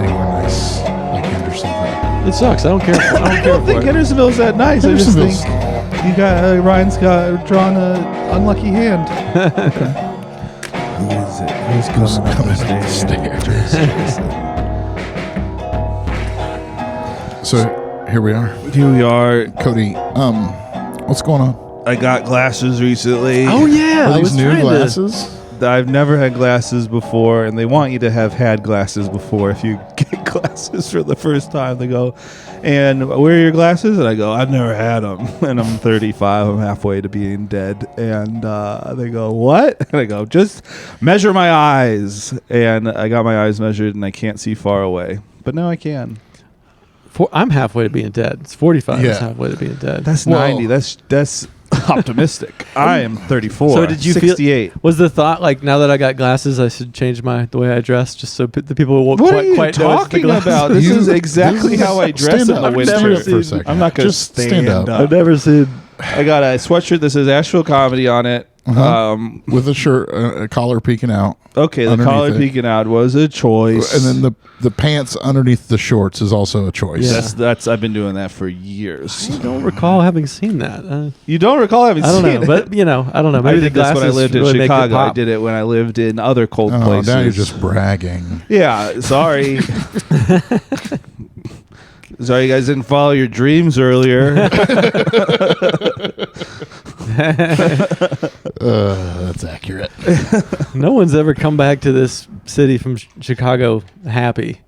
anywhere nice like Hendersonville. It sucks. I don't care. I don't think Hendersonville's that nice. I just think Ryan's got drawn an unlucky hand. Who is it? Who's coming up the stairs? So here we are. Here we are. Cody, what's going on? I got glasses recently. Oh yeah, Are these new glasses? I've never had glasses before, and they want you to have had glasses before. If you get glasses for the first time, they go, and where are your glasses? And I go, I've never had them. And I'm 35. I'm halfway to being dead. And they go, what? And I go, just measure my eyes. And I got my eyes measured, and I can't see far away. But now I can. I'm halfway to being dead. It's 45. Yeah. It's halfway to being dead. That's 90. That's optimistic. I am 34. So did you 68. Was the thought like now that I got glasses, I should change the way I dress just so the people won't What quite are you notice the talking glasses? about? This is exactly how I dress Stand in the up. winter. Stand up for a second. I'm not going to Just stand up. I've never seen. I got a sweatshirt that says Asheville Comedy on it. With a shirt, a collar peeking out. Okay, the underneath collar it. peeking out was a choice. And then the pants underneath the shorts is also a choice. Yeah. That's I've been doing that for years. I don't recall having seen that. You don't recall having I don't seen know, it? but I don't know. I Maybe the did this glasses when I lived in really make it Chicago. I pop. did it when I lived in other cold Oh, places. now you're just bragging. Yeah, sorry. Sorry, you guys didn't follow your dreams earlier. That's accurate. No one's ever come back to this city from Chicago happy.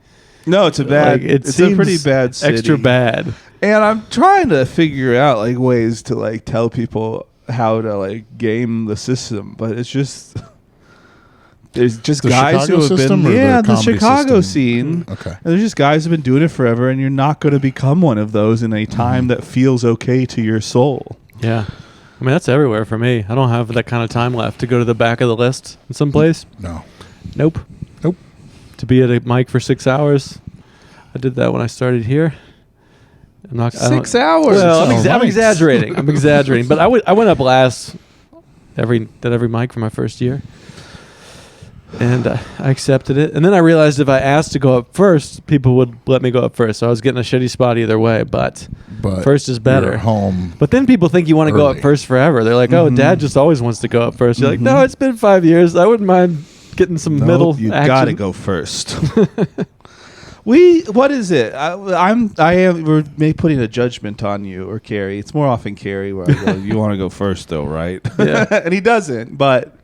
No, it's a bad. Like, it's a pretty bad city. Extra bad. And I'm trying to figure out like ways to like tell people how to like game the system, but it's just there's just The guys Chicago who have system been or the the comedy Chicago system? scene. Okay. And there's just guys who've been doing it forever, and you're not going to become one of those in a time that feels okay to your soul. Yeah. I mean, that's everywhere for me. I don't have that kind of time left to go to the back of the list in some place. No. Nope. To be at a mic for 6 hours. I did that when I started here. I'm not 6 hours. Well, All I'm right. exaggerating. I'm exaggerating. But I went up last every mic for my first year. And I accepted it. And then I realized if I asked to go up first, people would let me go up first. So I was getting a shitty spot either way. But first is better. You're home. But then people think you want to go up Early. first forever. They're like, oh, Dad just always wants to go up first. You're like, no, it's been 5 years. I wouldn't mind getting some middle You action. got to go first. What is it? We're putting a judgment on you or Carrie. It's more often Carrie where I go, you want to go first though, right? Yeah. And he doesn't, but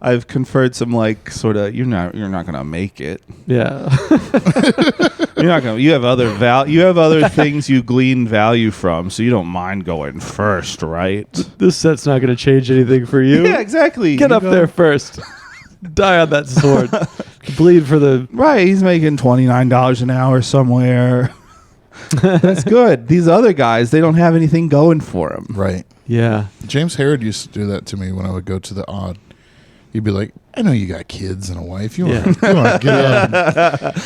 I've conferred some like sort of you're not going to make it. Yeah. You're not going to you have other things you glean value from, so you don't mind going first, right? This set's not going to change anything for you. Yeah, exactly. Get You up go- there first. Die on that sword. Bleed for the... Right, he's making $29 an hour somewhere. That's good. These other guys, they don't have anything going for them. Right. Yeah. James Harrod used to do that to me when I would go to the Odd. He'd be like, I know you got kids and a wife. You want to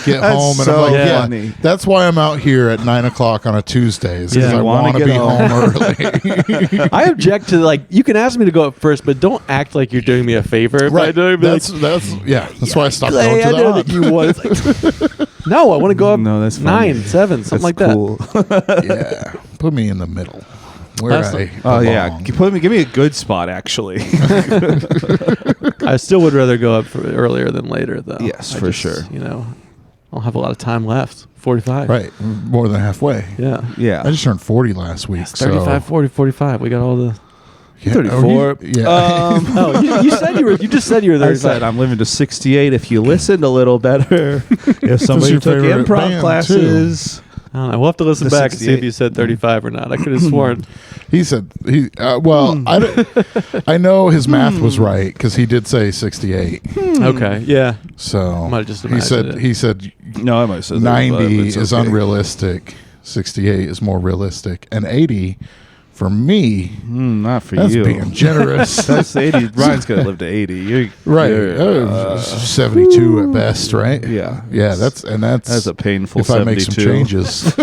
get home. And so I'm like, funny. that's why I'm out here at 9 o'clock on a Tuesday. Is because Yeah. I Wanna want to get be home. home early. I object to, like, you can ask me to go up first, but don't act like you're doing me a favor. Right. By doing That's why I stopped Clay, going to I the know Odd. that you want. It's like, no, I want to go up No, that's funny. 9, 7, something That's like that. cool. Yeah. Put me in the middle. Where That's I Oh yeah, belong. give me a good spot actually. I still would rather go up earlier than later, though. Yes, I for just, sure. I'll have a lot of time left. 45. Right. More than halfway. Yeah. Yeah, I just turned 40 last week. 35, 40, 45. We got all the... Yeah, 34. Yeah. Oh, you said you were. You just said you were I 35. said I'm living to 68. If you listened a little better, if somebody your took favorite improv band, classes. I don't know. We'll have to listen The back and see 68. if you said 35 or not. I could have sworn. He said I know his math was right because he did say 68. Okay. Yeah. So Might have just he said imagined it. he said No, I might have said 90 35, is but it's okay. unrealistic. 68 is more realistic, and 80 for me. Not for That's you. being generous. That's 80. Ryan's gonna live to 80. You're Right. you're, 72 at best, right? Yeah. Yeah, that's That's a painful if I make some 72. changes.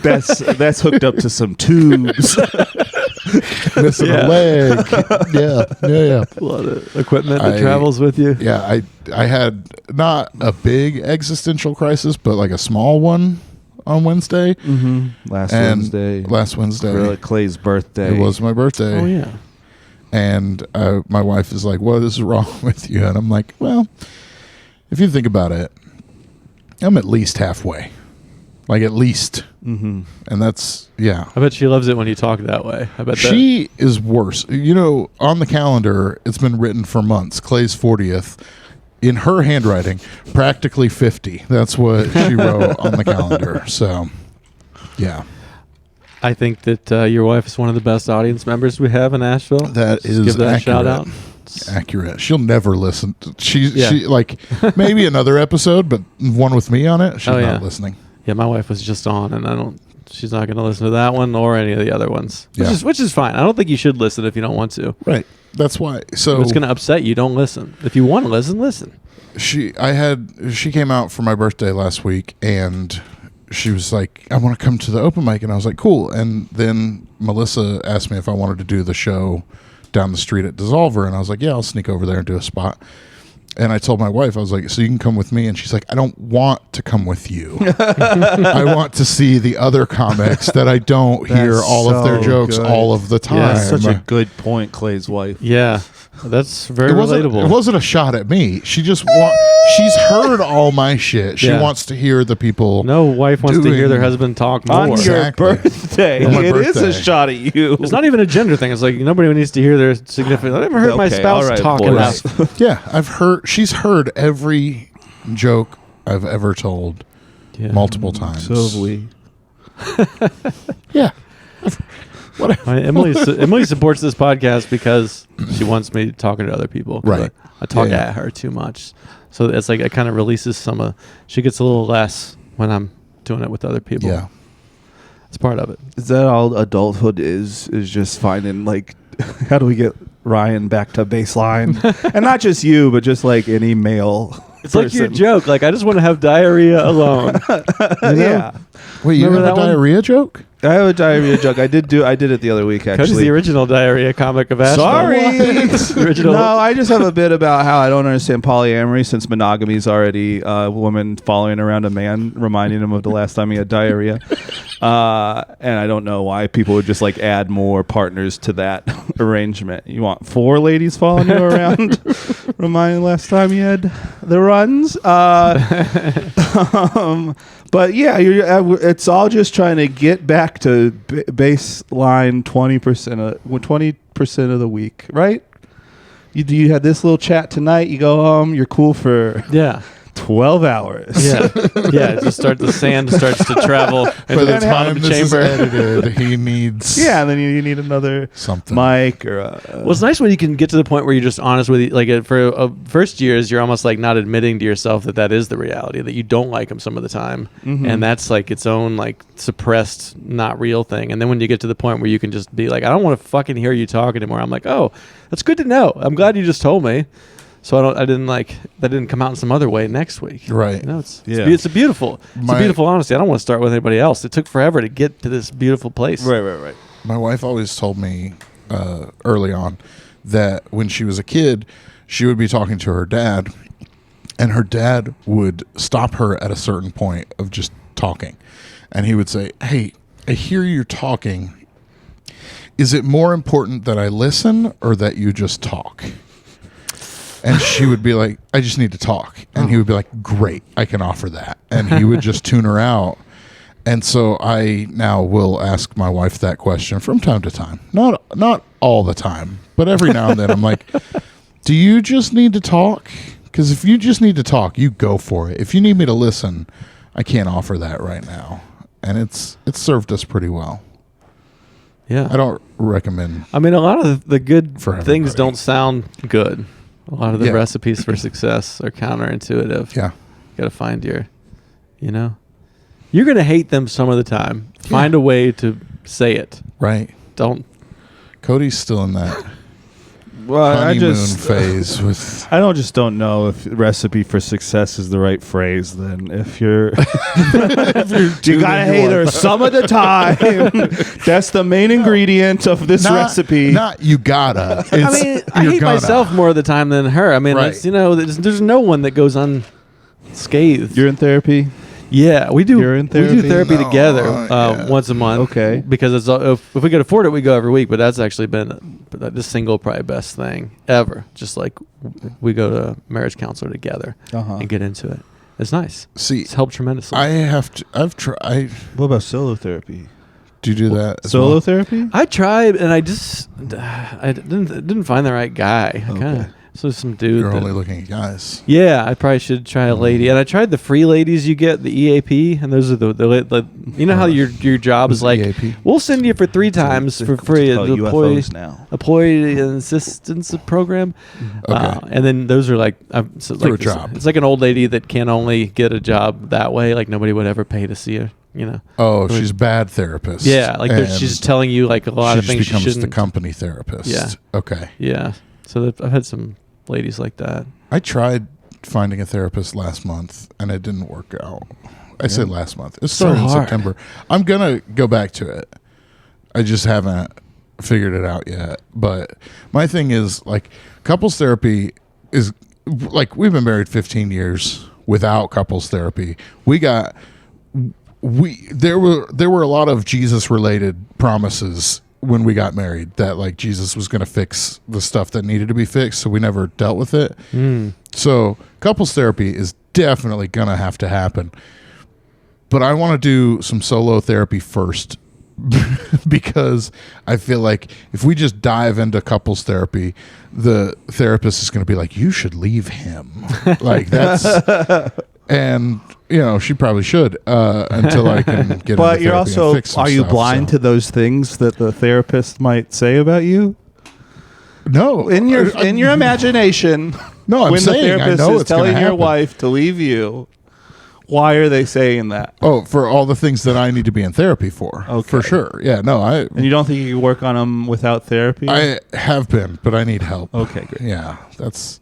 That's hooked up to some tubes. missing a leg. Yeah. A lot of equipment that travels with you. Yeah, I had not a big existential crisis, but like a small one on Wednesday. Last Wednesday. Really, Clay's birthday. It was my birthday. Oh, yeah. And my wife is like, what is wrong with you? And I'm like, well, if you think about it, I'm at least halfway. Like at least. And that's, yeah. I bet she loves it when you talk that way. I bet she is worse. You know, on the calendar, it's been written for months. Clay's 40th. In her handwriting, practically 50. That's what she wrote on the calendar. So, yeah. I think that your wife is one of the best audience members we have in Asheville. That is give that accurate. a shout out. Accurate. She'll never listen. She like maybe another episode, but one with me on it. She's not listening. Yeah, my wife was just on, and she's not going to listen to that one or any of the other ones. Which is fine. I don't think you should listen if you don't want to. Right. That's why. So if it's going to upset you, don't listen. If you want to listen. She came out for my birthday last week, and she was like, I want to come to the open mic. And I was like, cool. And then Melissa asked me if I wanted to do the show down the street at Dissolver. And I was like, yeah, I'll sneak over there and do a spot. And I told my wife, I was like, so you can come with me? And she's like, I don't want to come with you. I want to see the other comics that I don't hear all of their jokes all of the time. Yeah, such a good point, Clay's wife. Yeah. That's very relatable. It wasn't a shot at me. She just she's heard all my shit. She wants to hear the people. No wife wants to hear their husband talk more. On your birthday. It is a shot at you. It's not even a gender thing. It's like nobody needs to hear their significant. I never heard my spouse talk enough. Yeah, she's heard every joke I've ever told multiple times. So have we. Yeah. Emily supports this podcast because she wants me talking to other people. Right. I talk at her too much. So it's like it kind of releases she gets a little less when I'm doing it with other people. Yeah. It's part of it. Is that all adulthood is just finding, like, how do we get Ryan back to baseline? And not just you, but just like any male It's person. Like your joke. Like, I just want to have diarrhea alone. You know? Yeah. Wait, you have a diarrhea joke? I have a diarrhea joke. I did it the other week, actually. Cody's the original diarrhea comic of Asheville. Sorry. Original. No, I just have a bit about how I don't understand polyamory, since monogamy is already a woman following around a man, reminding him of the last time he had diarrhea. And I don't know why people would just like add more partners to that arrangement. You want 4 ladies following you around, reminding last time you had the runs. But yeah, it's all just trying to get back to baseline 20% of the week, right? You had this little chat tonight. You go home. You're cool for 12 hours. Yeah, the sand starts to travel. By the time this is edited, he needs. Yeah, and then you need another something mic or. Well, it's nice when you can get to the point where you're just honest with you. Like for first years, you're almost like not admitting to yourself that is the reality, that you don't like him some of the time, and that's like its own like suppressed, not real thing. And then when you get to the point where you can just be like, I don't want to fucking hear you talk anymore. I'm like, oh, that's good to know. I'm glad you just told me. So that didn't come out in some other way next week. Right. You know, it's a beautiful honesty. I don't want to start with anybody else. It took forever to get to this beautiful place. Right. My wife always told me early on that when she was a kid, she would be talking to her dad, and her dad would stop her at a certain point of just talking. And he would say, hey, I hear you're talking. Is it more important that I listen or that you just talk? And she would be like, I just need to talk. And he would be like, great, I can offer that. And he would just tune her out. And so I now will ask my wife that question from time to time. Not all the time, but every now and then I'm like, do you just need to talk? Because if you just need to talk, you go for it. If you need me to listen, I can't offer that right now. And it's served us pretty well. Yeah. I don't recommend. I mean, a lot of the good things everybody. don't sound good. A lot of the recipes for success are counterintuitive. Yeah. You got to find you're going to hate them some of the time. Find a way to say it. Right. Don't. Cody's still in that. Well, honeymoon phase with. I don't know if recipe for success is the right phrase. Then if you're, you gotta hate her some of the time. That's the main ingredient of this recipe. Not you gotta. It's, I mean, I hate myself more of the time than her. I mean, Right. it's, there's no one that goes unscathed. You're in therapy. Yeah, we do. You're in We do therapy? therapy No, together yeah. once a month. Okay. Because it's if we could afford it, we go every week. But that's actually been the single probably best thing ever. Just like we go to marriage counselor together and get into it. It's nice. See, It's helped tremendously. I've tried. What about solo therapy? Do you do that? as Solo well? therapy? I tried, and I didn't find the right guy. I kind of so some dude. You're that- only looking at guys. Yeah, I probably should try a lady. And I tried the free ladies you get, the EAP, and those are the you know how your job is like, EAP? we'll send you for 3 times for free. It's called The UFOs now. employee assistance program. Okay. And then those are like, so Through like a job. It's like an old lady that can only get a job that way. Like nobody would ever pay to see her, you know. Oh, she's a bad therapist. Yeah, like and she's telling you like a lot of she things just she becomes the shouldn't. company therapist. Yeah. Okay. Yeah. So I've had some ladies like that. I tried finding a therapist last month and it didn't work out. I said last month. It started in hard. September. I'm gonna go back to it. I just haven't figured it out yet. But my thing is like couples therapy is like we've been married 15 years without couples therapy. There were a lot of Jesus related promises when we got married that like Jesus was going to fix the stuff that needed to be fixed, so we never dealt with it. So couples therapy is definitely going to have to happen, but I want to do some solo therapy first because I feel like if we just dive into couples therapy, the therapist is going to be like, you should leave him. Like that's and she probably should until I can get But into you're therapy and also, fix some are you stuff, blind so. to those things that the therapist might say about you? No, In your imagination, No, I'm when the saying I therapist know is it's gonna telling your happen. wife to leave you, why are they saying that? Oh, for all the things that I need to be in therapy for. Okay. For sure. Yeah, no, And you don't think you can work on them without therapy? I have been, but I need help. Okay, great. Yeah, that's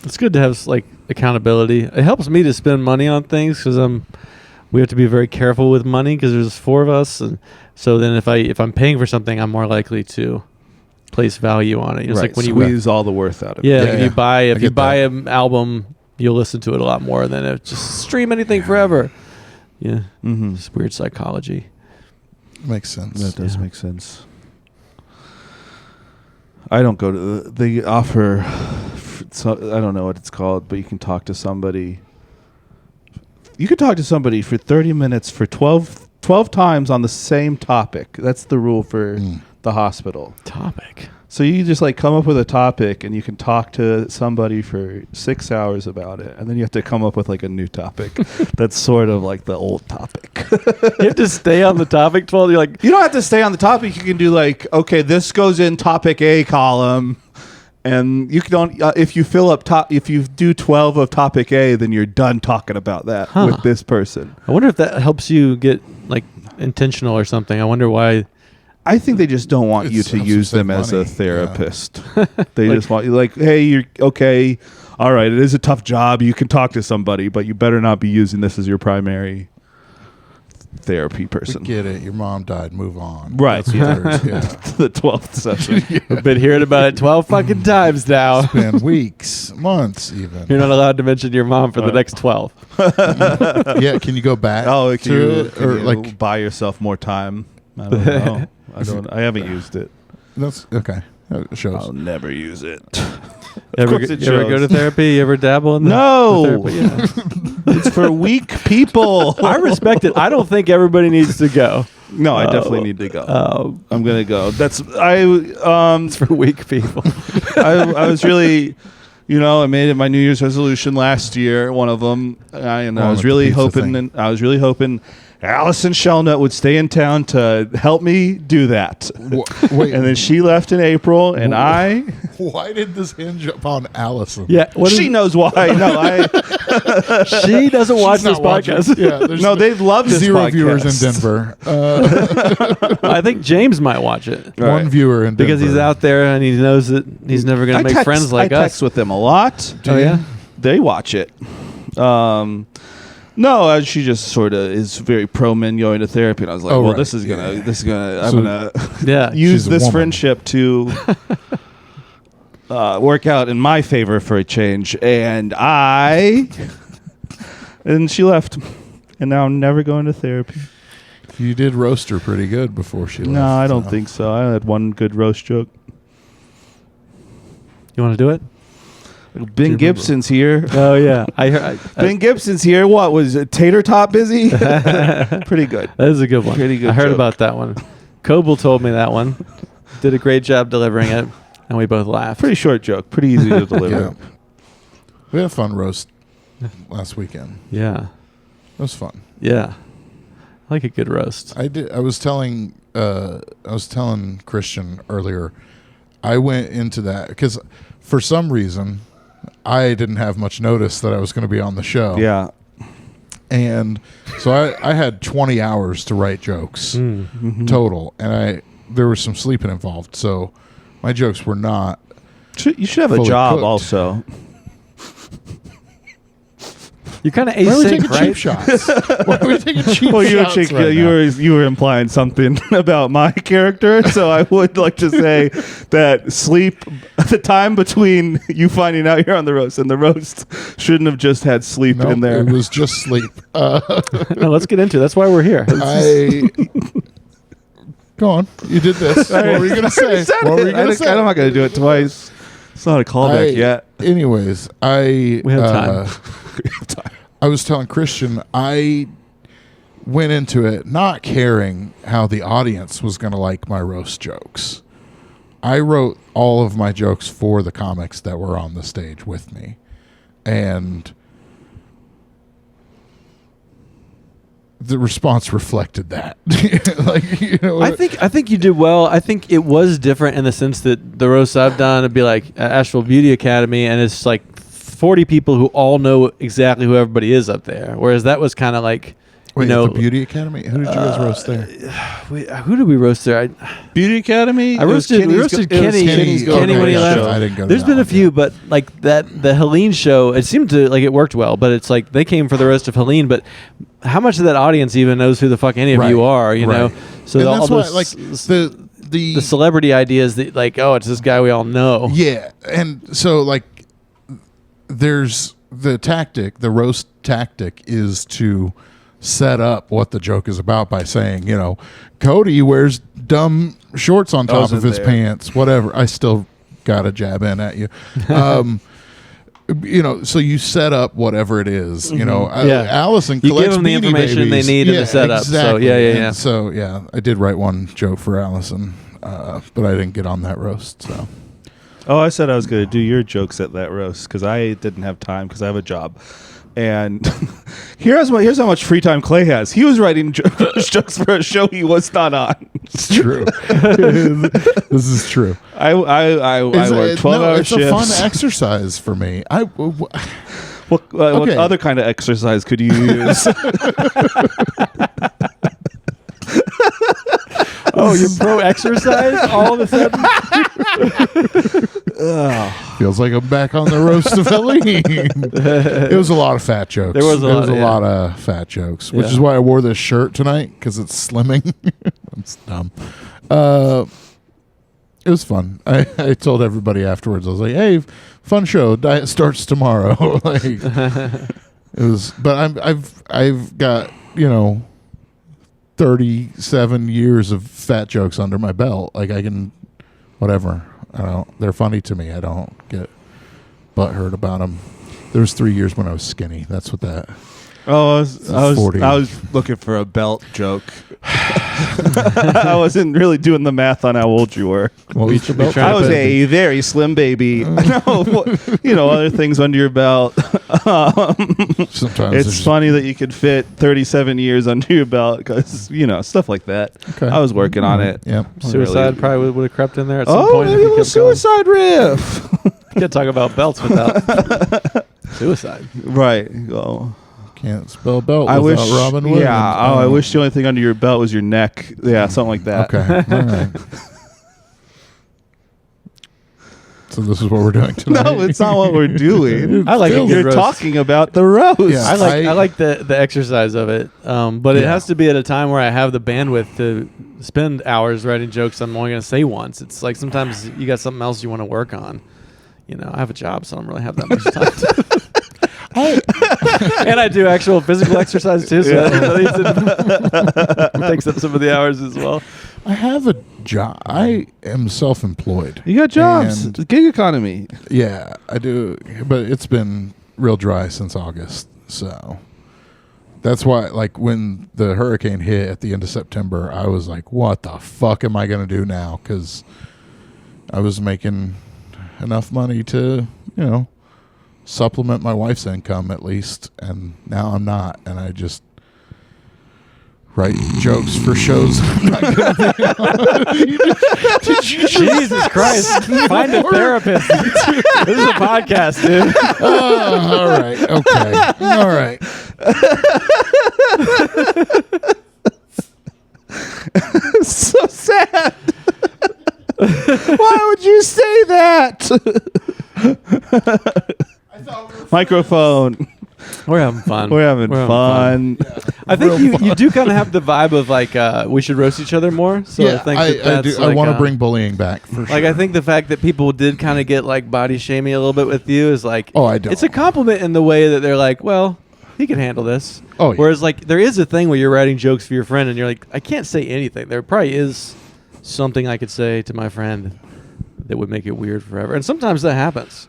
It's good to have like accountability. It helps me to spend money on things because we have to be very careful with money because there's 4 of us, and so then if I'm paying for something, I'm more likely to place value on it. It's Right, like when you squeeze all the worth out of yeah, it. like Yeah, if you yeah. buy I if you get buy that. an album, you'll listen to it a lot more than if just stream anything forever. Yeah, Mm-hmm. it's weird psychology. makes sense. That does make sense. I don't go to they offer. So I don't know what it's called, but you can talk to somebody. You could talk to somebody for 30 minutes for 12 times on the same topic. That's the rule for the hospital. Topic. So you just like come up with a topic and you can talk to somebody for 6 hours about it. And then you have to come up with like a new topic. That's sort of like the old topic. You have to stay on the topic 12. You're like, You don't have to stay on the topic. You can do like, okay, this goes in topic A column. And you don't, if you if you do 12 of topic A, then you're done talking about that with this person. I wonder if that helps you get like intentional or something. I wonder why. I think they just don't want It you to helps use you them save as a money. therapist. They just want you like, hey, you're okay. All right, it is a tough job. You can talk to somebody, but you better not be using this as your primary therapy We person. get it. Your mom died. Move on. Right. That's Yeah. what yeah. The 12th session. I've been hearing about it 12 fucking times now. It's been weeks, months, even. You're not allowed to mention your mom for the next 12. Yeah, can you go back Oh, can to you, it? can Or you like buy yourself more time? I don't know. I haven't used it. that's okay. That shows. I'll never use it. Ever, course it you ever go to shows. therapy? You ever dabble in the No. therapy? Yeah. It's for weak people. I respect it. I don't think everybody needs to go. No, I definitely need to go. I'm gonna go. It's for weak people. I was really, I made it my New Year's resolution last year. One of them, I was with the really pizza hoping, thing. and I was really hoping, Allison Shellnut would stay in town to help me do that. Wait, And then she left in April, and why did this hinge upon Allison? Yeah, she knows why. No, she doesn't watch She's this not watching. podcast. Yeah, there's no, they love this zero podcast. viewers in Denver. I think James might watch it All One right. viewer in Denver. because he's out there and he knows that he's never going to make friends like I us. text with them a lot. Oh yeah. They watch it. No, she just sort of is very pro men going to therapy, and I was like, Oh, well, right. this is gonna, I'm So- gonna Yeah. use She's a this woman. friendship to work out in my favor for a change, and she left, and now I'm never going to therapy. You did roast her pretty good before she left. No, I don't so. think so. I had one good roast joke. You want to do it? Ben Gibson's here. Oh yeah. I heard. Ben Gibson's here. What was it? Tater Tot busy? Pretty good. That is a good one. Pretty good I heard joke. about that one. Coble told me that one. Did a great job delivering it, and we both laughed. Pretty short joke. Pretty easy to deliver. Yeah. We had a fun roast last weekend. Yeah. It was fun. Yeah. I like a good roast. I was telling Christian earlier. I went into that because for some reason I didn't have much notice that I was going to be on the show. Yeah. And so I had 20 hours to write jokes Mm-hmm. total, and there was some sleeping involved. So my jokes were not. You should have a Fully job cooked. also. You're kind of Why are we taking async, cheap right? shots? Why are we taking cheap Well, shots? Right now? you were implying something about my character, so I would like to say that sleep, the time between you finding out you're on the roast and the roast, shouldn't have just had sleep Nope, in there. It was just sleep. No, let's get into it. That's why we're here. Go on. You did this. What were you going to say? What were you going to say? I'm not going to do it twice. It's not a callback yet. Anyways, We have time. I was telling Christian I went into it not caring how the audience was going to like my roast jokes. I wrote all of my jokes for the comics that were on the stage with me. And the response reflected that. I think you did well. I think it was different in the sense that the roasts I've done would be like Asheville Beauty Academy, and it's like 40 people who all know exactly who everybody is up there. Whereas that was kind of like, Wait, you know, the Beauty Academy? Who did you guys roast there? who did we roast there? Beauty Academy. We roasted Kenny. Kenny when he left. I didn't go to There's that been a one, few, yeah. but like the Helene show, it seemed to like it worked well. But it's like they came for the roast of Helene, but how much of that audience even knows who the fuck any of Right, you are? You know, right. so And all that's why, those like, the celebrity ideas that like, oh, it's this guy we all know. Yeah, and so like there's the roast tactic is to set up what the joke is about by saying, you know, Cody wears dumb shorts on top of his pants, whatever. I still got a jab in at you. You know, so you set up whatever it is, you know. Yeah. Allison You collects give them the Beanie information they Babies. need in the setup. So, Exactly. yeah. And so, yeah, I did write one joke for Allison, but I didn't get on that roast, so. Oh, I said I was going to do your jokes at that roast because I didn't have time because I have a job. And here's how much free time Clay has. He was writing jokes for a show he was not on. It's true. This is true. I worked 12-hour it's shifts. a fun exercise for me. What Okay. other kind of exercise could you use? Oh, you're pro exercise all of a sudden? Feels like I'm back on the roast of Helene. It was a lot of fat jokes. There was a lot of fat jokes, which Yeah. is why I wore this shirt tonight because it's slimming. It's dumb. It was fun. I told everybody afterwards. I was like, "Hey, fun show. Diet starts tomorrow." Like, it was, but I've got 37 years of fat jokes under my belt. Like I can, whatever. They're funny to me. I don't get butthurt about them. There was 3 years when I was skinny. That's what that. Oh, I was 40. looking for a belt joke. I wasn't really doing the math on how old you were. What was your belt? I was a very slim baby. No, other things under your belt. Sometimes It's funny that you could fit 37 years under your belt because, stuff like that. Okay. I was working on it. Yep. Suicide probably would have crept in there at some point. maybe if a you little kept going. suicide riff. You can't talk about belts without suicide. Right. Oh. Can't spell belt I without wish. Robin Williams. Yeah. Oh, I wish the only thing under your belt was your neck. Yeah, something like that. Okay. All right. So this is what we're doing tonight. No, it's not what we're doing. I like a good You're roast. talking about the roast. Yeah. I like the exercise of it, but it has to be at a time where I have the bandwidth to spend hours writing jokes I'm only going to say once. It's like sometimes you got something else you want to work on. I have a job, so I don't really have that much time. And I do actual physical exercise too, so that takes up some of the hours as well. I have a job. I am self-employed. You got jobs. And- The gig economy. Yeah, I do. But it's been real dry since August. So that's why, like, when the hurricane hit at the end of September, I was like, what the fuck am I going to do now? Because I was making enough money to, supplement my wife's income at least. And now I'm not. And I just write jokes for shows. Jesus Christ! Find a therapist. This is a podcast, dude. All right. Okay. All right. So sad. Why would you say that? Microphone. We're having fun. We're having fun. I think you do kind of have the vibe of like we should roast each other more. So I think that's I like, want to bring bullying back for sure. Like I think the fact that people did kind of get like body shaming a little bit with you is like, Oh, I don't. It's a compliment in the way that they're like, well, he can handle this. Oh, yeah. Whereas like there is a thing where you're writing jokes for your friend and you're like, I can't say anything. There probably is something I could say to my friend that would make it weird forever. And sometimes that happens.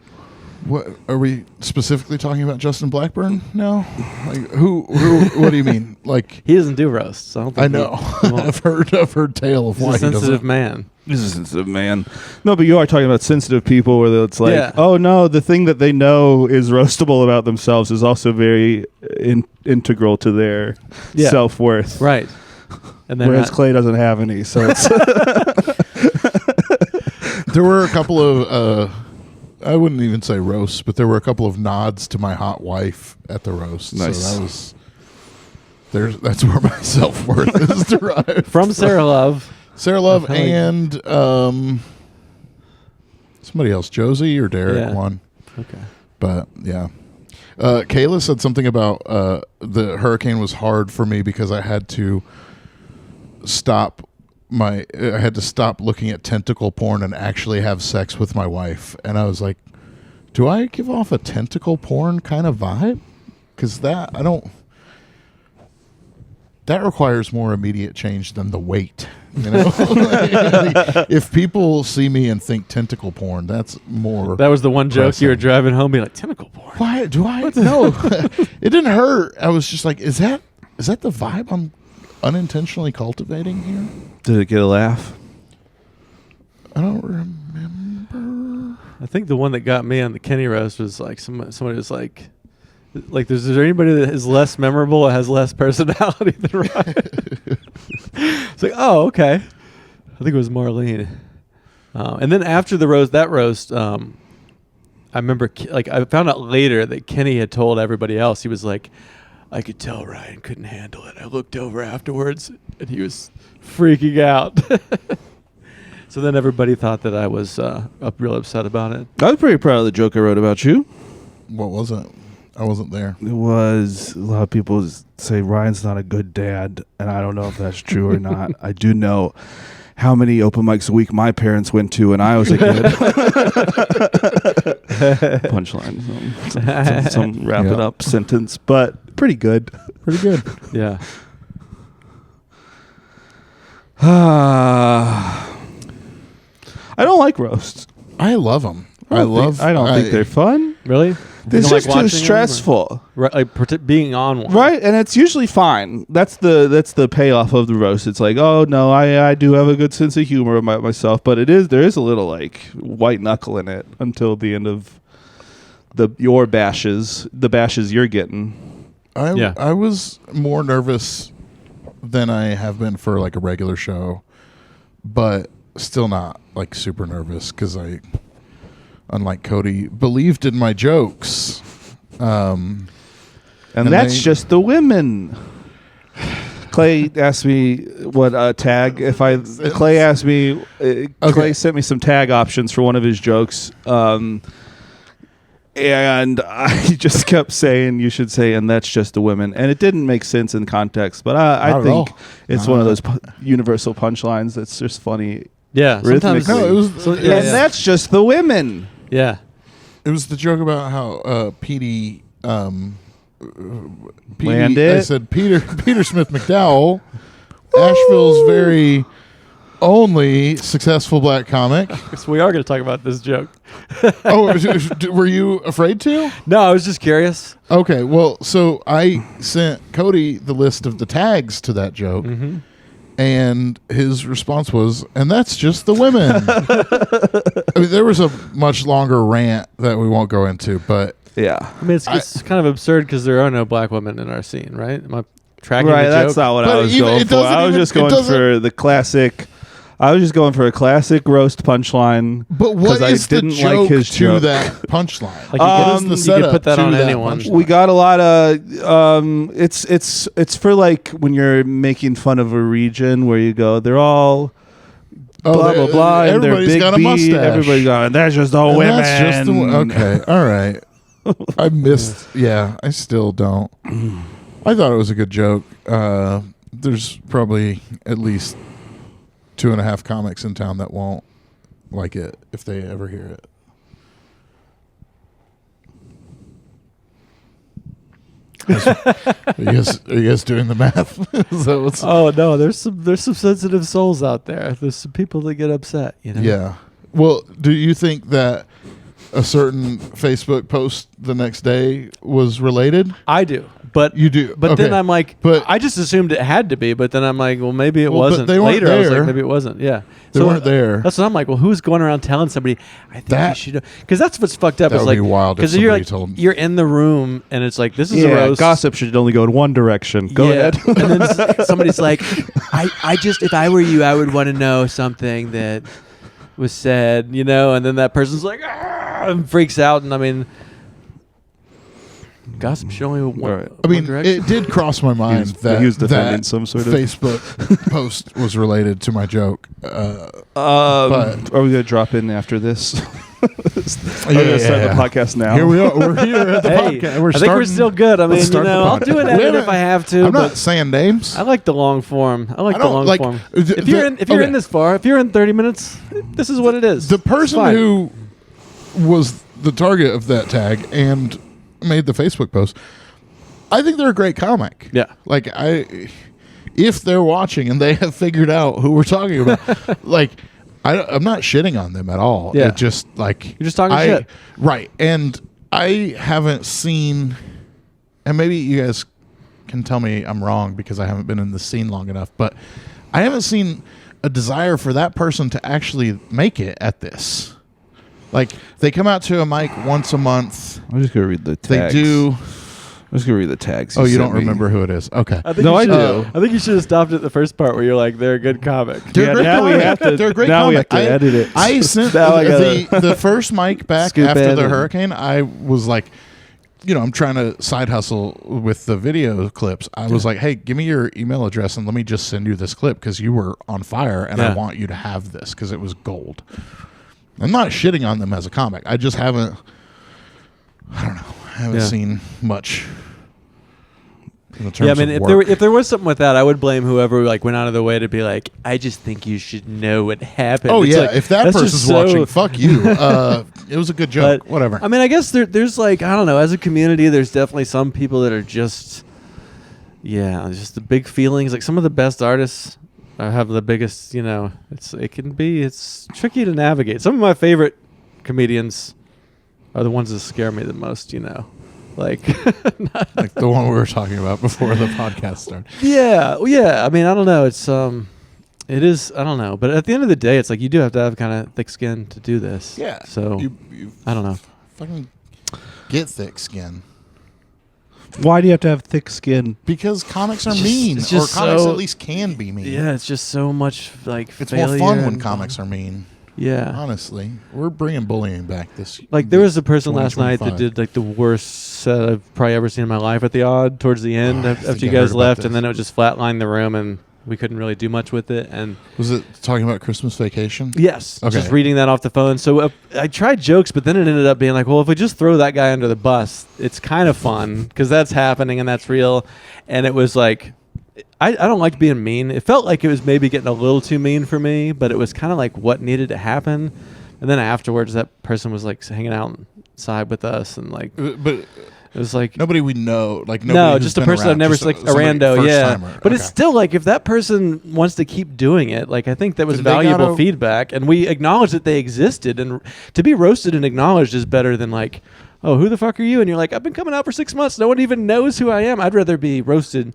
What are we specifically talking about? Justin Blackburn? No. Like, who? What do you mean? Like He doesn't do roasts. I don't think I know. he won't. I've heard tale of He's why a he doesn't. sensitive man. This is a sensitive man. No, but you are talking about sensitive people where it's like, Yeah. oh no, the thing that they know is roastable about themselves is also very integral to their Yeah. self-worth. Right. And then Whereas Clay doesn't have any, so it's There were a couple of I wouldn't even say roasts, but there were a couple of nods to my hot wife at the roast. Nice. So that's where my self-worth is derived from Sarah Love. Sarah Love How many- and somebody else, Josie or Derek Yeah. one. Okay. But yeah. Kayla said something about the hurricane was hard for me because I had to stop looking at tentacle porn and actually have sex with my wife. And I was like, do I give off a tentacle porn kind of vibe? Because that requires more immediate change than the weight. If people see me and think tentacle porn, that's more. That was the one joke you were pressing. driving home, being like, tentacle porn. Why do I? No, it didn't hurt. I was just like, is that the vibe I'm unintentionally cultivating here? Did it get a laugh? I don't remember. I think the one that got me on the Kenny roast was like somebody was like, is there anybody that is less memorable or has less personality than Ryan? It's like, oh, okay. I think it was Marlene. And then after that roast, I remember I found out later that Kenny had told everybody else. He was like, I could tell Ryan couldn't handle it. I looked over afterwards and he was freaking out. So then everybody thought that I was real upset about it. I was pretty proud of the joke I wrote about you. What was it? I wasn't there. It was a lot of people say Ryan's not a good dad, and I don't know if that's true or not. I do know how many open mics a week my parents went to when I was a kid. Punchline, some wrap it up sentence, but pretty good. Pretty good. Yeah. I don't like roasts. I love them. I don't think they're fun. Really? It's don't just like too watching them, or- stressful. Right, like being on one. Right, and it's usually fine. That's the payoff of the roast. It's like, oh no, I do have a good sense of humor about myself, but there is a little like white knuckle in it until the end of the bashes you're getting. I was more nervous than I have been for like a regular show, but still not like super nervous because I, unlike Cody, believed in my jokes. And that's just the women. Clay asked me what tag. Clay asked me. Clay sent me some tag options for one of his jokes, and I just kept saying you should say, and that's just the women, and it didn't make sense in context. But I think it's one of those universal punchlines that's just funny. Yeah, sometimes. No, it was, and that's just the women. Yeah, it was the joke about how Petey. Landed. I said Peter Smith McDowell, Asheville's very only successful black comic. so we are going to talk about this joke. Were you afraid to? No, I was just curious. Okay, well, so I sent Cody the list of the tags to that joke, and his response was, and that's just the women. I mean, there was a much longer rant that we won't go into, but yeah. I mean, it's kind of absurd because there are no black women in our scene, right? Am I tracking the joke? That's not what I was going for. I was just going for the classic. I was just going for a classic roast punchline. But what is the joke to that punchline? Like you could put that on anyone. We got a lot of. It's for like when you're making fun of a region where you go, they're all. Blah blah blah. And they're big got a mustache. Everybody's going. That's just the women. That's just okay. All right. I missed. Yeah, I still don't. I thought it was a good joke. There's probably at least 2.5 comics in town that won't like it if they ever hear it. Are you guys doing the math? Oh no, there's some sensitive souls out there. There's some people that get upset. You know. Yeah. Well, do you think that a certain Facebook post the next day was related? I do, but you do. But okay. then I'm like, but I just assumed it had to be. But then I'm like, well, maybe it wasn't. But they weren't Later, there. I was like, maybe it wasn't. Yeah, they weren't there. That's what I'm like. Well, who's going around telling somebody? I think you should, because that's what's fucked up. That is would like, be wild. Because you're like, you're in the room and it's like, this is a roast. Gossip should only go in one direction. Go ahead. And then somebody's like, I just, if I were you, I would want to know something that was said, you know, and then that person's like, and freaks out, and I mean, gossip should only one. I mean, direction. it did cross my mind that he was defending that some sort of Facebook post was related to my joke. But are we gonna drop in after this? We're gonna start the podcast now. Here we are. We're here at the podcast. I think we're still good. I mean, you know, I'll do an edit if I have to. I'm not saying names. I like the long form. I like the long form. If you're in this far, if you're in 30 minutes, this is what it is. The person who was the target of that tag and made the Facebook post, I think they're a great comic. Yeah. Like if they're watching and they have figured out who we're talking about, like I'm not shitting on them at all. Yeah. It just like you're just talking shit. Right. And I haven't seen, and maybe you guys can tell me I'm wrong because I haven't been in the scene long enough, but I haven't seen a desire for that person to actually make it at this. Like, they come out to a mic once a month. I'm just going to read the tags. They do. I'm just going to read the tags. Oh, you don't remember who it is? Okay. I do. I think you should have stopped at the first part where you're like, they're a good comic. They're a great now comic. we have to edit it. I sent the first mic back after the hurricane. I was like, you know, I'm trying to side hustle with the video clips. I was like, hey, give me your email address and let me just send you this clip because you were on fire and I want you to have this because it was gold. I'm not shitting on them as a comic. I just haven't, I don't know, I haven't seen much. Yeah, I mean, if there was something with that, I would blame whoever like went out of the way to be like, I just think you should know what happened. Oh, it's yeah, like, if that person's watching, fuck you. It was a good joke, whatever. I mean, I guess there's like, I don't know, as a community, there's definitely some people that are just, just the big feelings. Like some of the best artists have the biggest, you know, it's tricky to navigate. Some of my favorite comedians are the ones that scare me the most. Like Like the one we were talking about before the podcast started. yeah. I mean, I don't know. It's it is. I don't know. But at the end of the day, it's like you do have to have kind of thick skin to do this. Yeah. So You I don't know. fucking get thick skin. Why do you have to have thick skin? Because comics are It's just- mean, it's or just comics so- at least can be mean. Yeah, it's just so much like It's failure more fun when and- comics are mean. Yeah. Honestly, we're bringing bullying back this. Like there was a person last night that 2025. did like the worst set I've probably ever seen in my life at the Odd towards the end I after think you I heard guys about left, this. and then it would just flatline the room, and we couldn't really do much with it. And Was it talking about Christmas Vacation? yes, Okay. just reading that off the phone. So I tried jokes, but then it ended up being like, well, if we just throw that guy under the bus, it's kind of fun because that's happening and that's real. And it was like, I don't like being mean. It felt like it was maybe getting a little too mean for me, but it was kind of like what needed to happen. And then afterwards, that person was like hanging outside with us, and like But it was like nobody we know, like nobody no, who's just a been person around, I've never just like a somebody rando, first yeah. timer. But it's Okay. still like if that person wants to keep doing it, like I think that was Then they valuable gotta- feedback, and we acknowledged that they existed, and to be roasted and acknowledged is better than like, oh, who the fuck are you? And you're like, I've been coming out for 6 months, no one even knows who I am. I'd rather be roasted,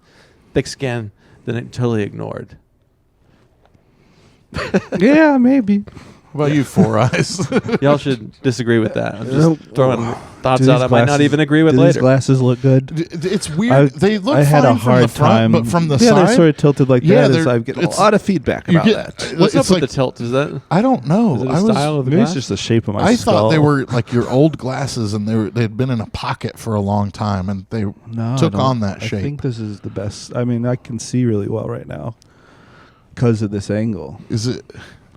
thick skin, than totally ignored. Yeah, maybe. What about you, Four Eyes? Y'all should disagree with that. I'm Nope. just throwing thoughts Do out these I might not glasses- even agree with do later. These glasses look good. It's weird. They look I had fine a hard from the front, time, but from the yeah, side, they're sort of tilted like Yeah, that. As they're- I get a it's- lot of feedback you about get- that. What's up it's with like- the tilt? Is that I don't know. is it a I was. style of the Maybe it's glass? just the shape of my I skull. thought they were like your old glasses, and they'd been in a pocket for a long time, and they No, took I don't- on that I shape. think this is the best. I mean, I can see really well right now because of this angle. Is it?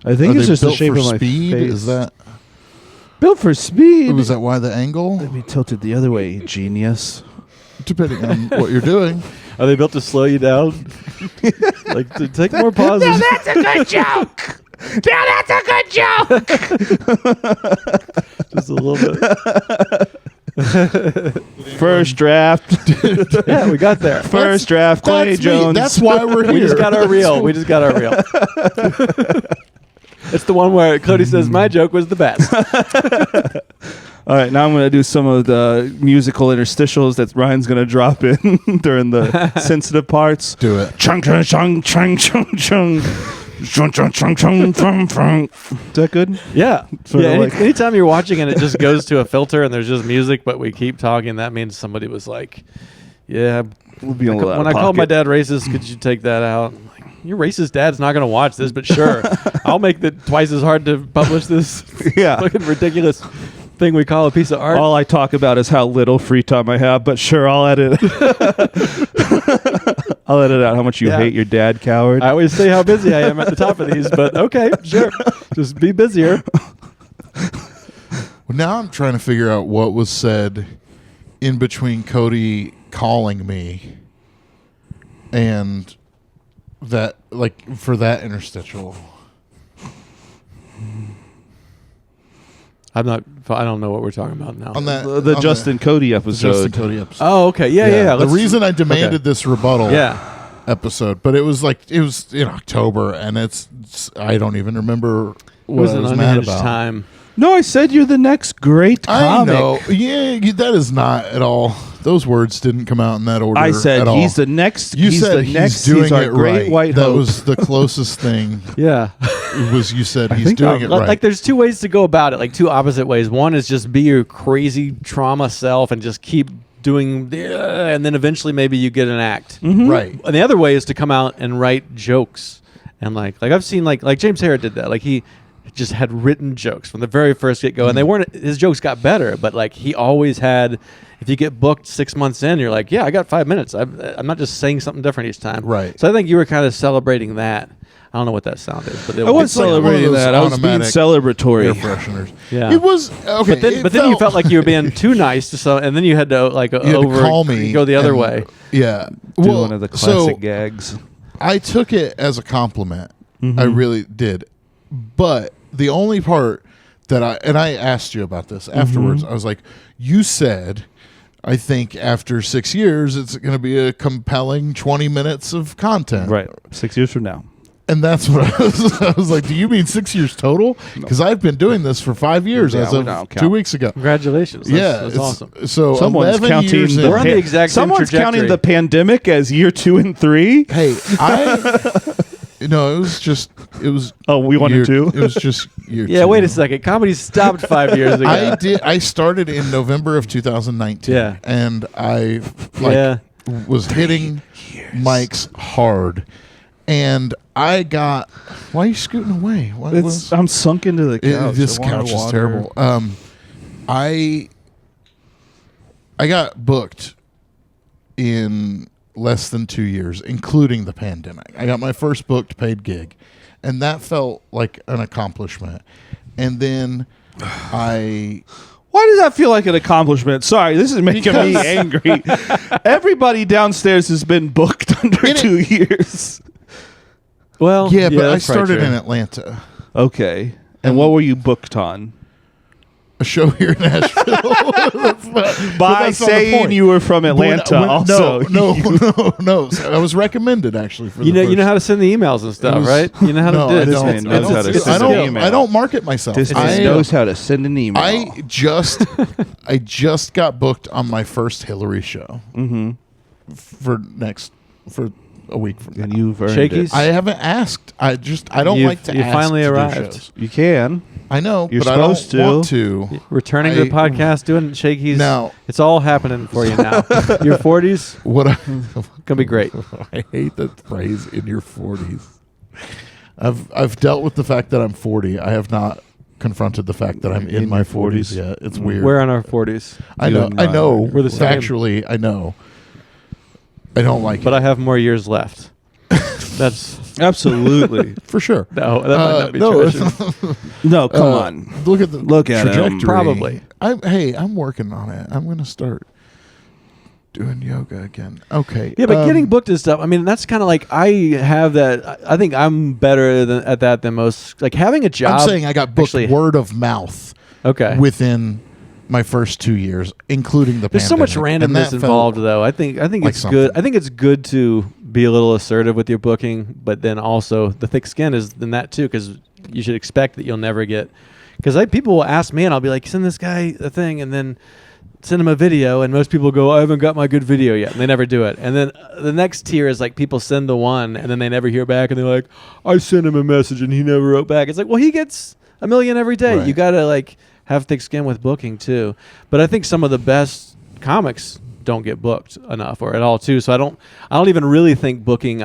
I think are it's they just the built shape for of my speed? face. Is that? Built for speed? Was that why the angle? Let me tilt it the other way, genius. Depending on what you're doing. Are they built to slow you down? Like to take more pauses. Now that's a good joke. Now that's a good joke. Just a little bit. First draft. Yeah, we got there. First draft, Clay That's me. Jones. That's why we're here. We just got our reel. We just got our reel. It's the one where Cody says my joke was the best. All right, now I'm going to do some of the musical interstitials that Ryan's going to drop in during the sensitive parts. Do it. Chung chung chung chung chung chung. Chung chung chung chung chung chung. Is that good? Yeah. Sort Yeah. of like- Anytime you're watching and it just goes to a filter and there's just music, but we keep talking, that means somebody was like, yeah. We'll be a little out When of I called my pocket. dad racist, could you take that out? I'm like, your racist dad's not going to watch this, but sure. I'll make it twice as hard to publish this Yeah. fucking ridiculous thing we call a piece of art. All I talk about is how little free time I have, but sure, I'll edit. I'll edit out how much you Yeah. hate your dad, coward. I always say how busy I am at the top of these, but okay, sure. Just be busier. Well, now I'm trying to figure out what was said in between Cody calling me and that, like, for that interstitial. I don't know what we're talking about now. On that, the on Justin Cody the episode. Justin Cody episode. Oh, okay. Yeah. The Let's- reason I demanded okay. this rebuttal Yeah. episode, but it was in October, and it's I don't even remember It what was I an was mad unhinged about. time. No, I said you're the next great I comic. know. Yeah, that is not at all. Those words didn't come out in that order. I said at all. he's the next. You he's said the next. doing he's our it great right. white That hope. was the closest thing. Yeah. Was you said I he's think doing it right? Like there's two ways to go about it, like two opposite ways. One is just be your crazy trauma self and just keep doing and then eventually maybe you get an act. Right. And the other way is to come out and write jokes. And like I've seen like James Harrod did that. Like he just had written jokes from the very first get go, and they weren't. His jokes got better, but like he always had. If you get booked 6 months in, you're like, yeah, I got 5 minutes. I'm not just saying something different each time. Right. So I think you were kind of celebrating that. I don't know what that sound is, but it I was It's like one of celebrating those that. I was being automatic celebratory. air fresheners. Yeah. It was okay. But then you felt like you were being too nice to some, and then you had to like you had over to call me, go the other and- way. Yeah. Do Well, one of the classic so gags. I took it as a compliment. Mm-hmm. I really did. But the only part that I asked you about this afterwards. I was like, you said, I think after 6 years, it's going to be a compelling 20 minutes of content. Right. 6 years from now. And that's what I was like, do you mean 6 years total? Because I've been doing this for 5 years Yeah, as we of don't 2 count. weeks ago. Congratulations. That's awesome. So Someone's 11 counting years the in. We're on the exact same Someone's counting trajectory. the pandemic as year 2 and 3. Hey, no, it was Oh, we wanted year, to. It was just year Yeah, 2. wait a second. Comedy stopped 5 years ago. I started in November of 2019. Yeah. And I Yeah. was hitting mics hard. And I got. Why are you scooting away? What, I'm sunk into the couch. this I want couch is water. terrible. I got booked in less than 2 years, including the pandemic. I got my first booked paid gig, and that felt like an accomplishment. And then Why does that feel like an accomplishment? Sorry, this is making me angry. Everybody downstairs has been booked under 2 years. Well, yeah, but I that's probably started true. in Atlanta, Okay. And what were you booked on? a show here in Asheville. That's not- but By that's not the saying point. you were from Atlanta also. No. So I was recommended actually for You the know, you know how to send the emails and stuff, was- right? You know how to No, do I this. don't. This man knows how to it's a send I an skill. email. don't. I don't market myself. This I man knows how to send an email. I just got booked on my first Hillary show for a week from now. and you've earned Shakey's? it. I haven't asked. I don't You've- like to. you ask finally to do arrived. shows. You can. I know, You're but I don't supposed to. want to. Returning to the podcast, doing shakies. Now- It's all happening for you now. Your 40s, What? gonna be great. I hate that phrase. In your 40s. I've dealt with the fact that I'm 40. I have not confronted the fact that I'm in my your 40s 40s. yet. It's weird. We're on our 40s, I You know. and I I. know. We're the same. Factually, I know. I don't like but it. I have more years left. That's Absolutely. For sure. no, that might not be no, true. No, come on. Look at the Look at him. trajectory. Probably. I'm working on it. I'm going to start doing yoga again. Okay. Yeah, but getting booked and stuff. I mean, that's kind of like I have that. I think I'm better at that than most. Like having a job. I'm saying I got booked actually- word of mouth Okay. within my first 2 years, including the There's so much pandemic. And randomness that involved, felt- though. I think like it's good. something. I think it's good to be a little assertive with your booking, but then also the thick skin is in that too, because you should expect that you'll never get. Because people will ask me, and I'll be like, send this guy a thing, and then send him a video, and most people go, I haven't got my good video yet, and they never do it. And then the next tier is like people send the one, and then they never hear back, and they're like, I sent him a message, and he never wrote back. It's like, well, he gets a million every day. Right. You gotta like have thick skin with booking too. But I think some of the best comics don't get booked enough or at all too. So I don't even really think booking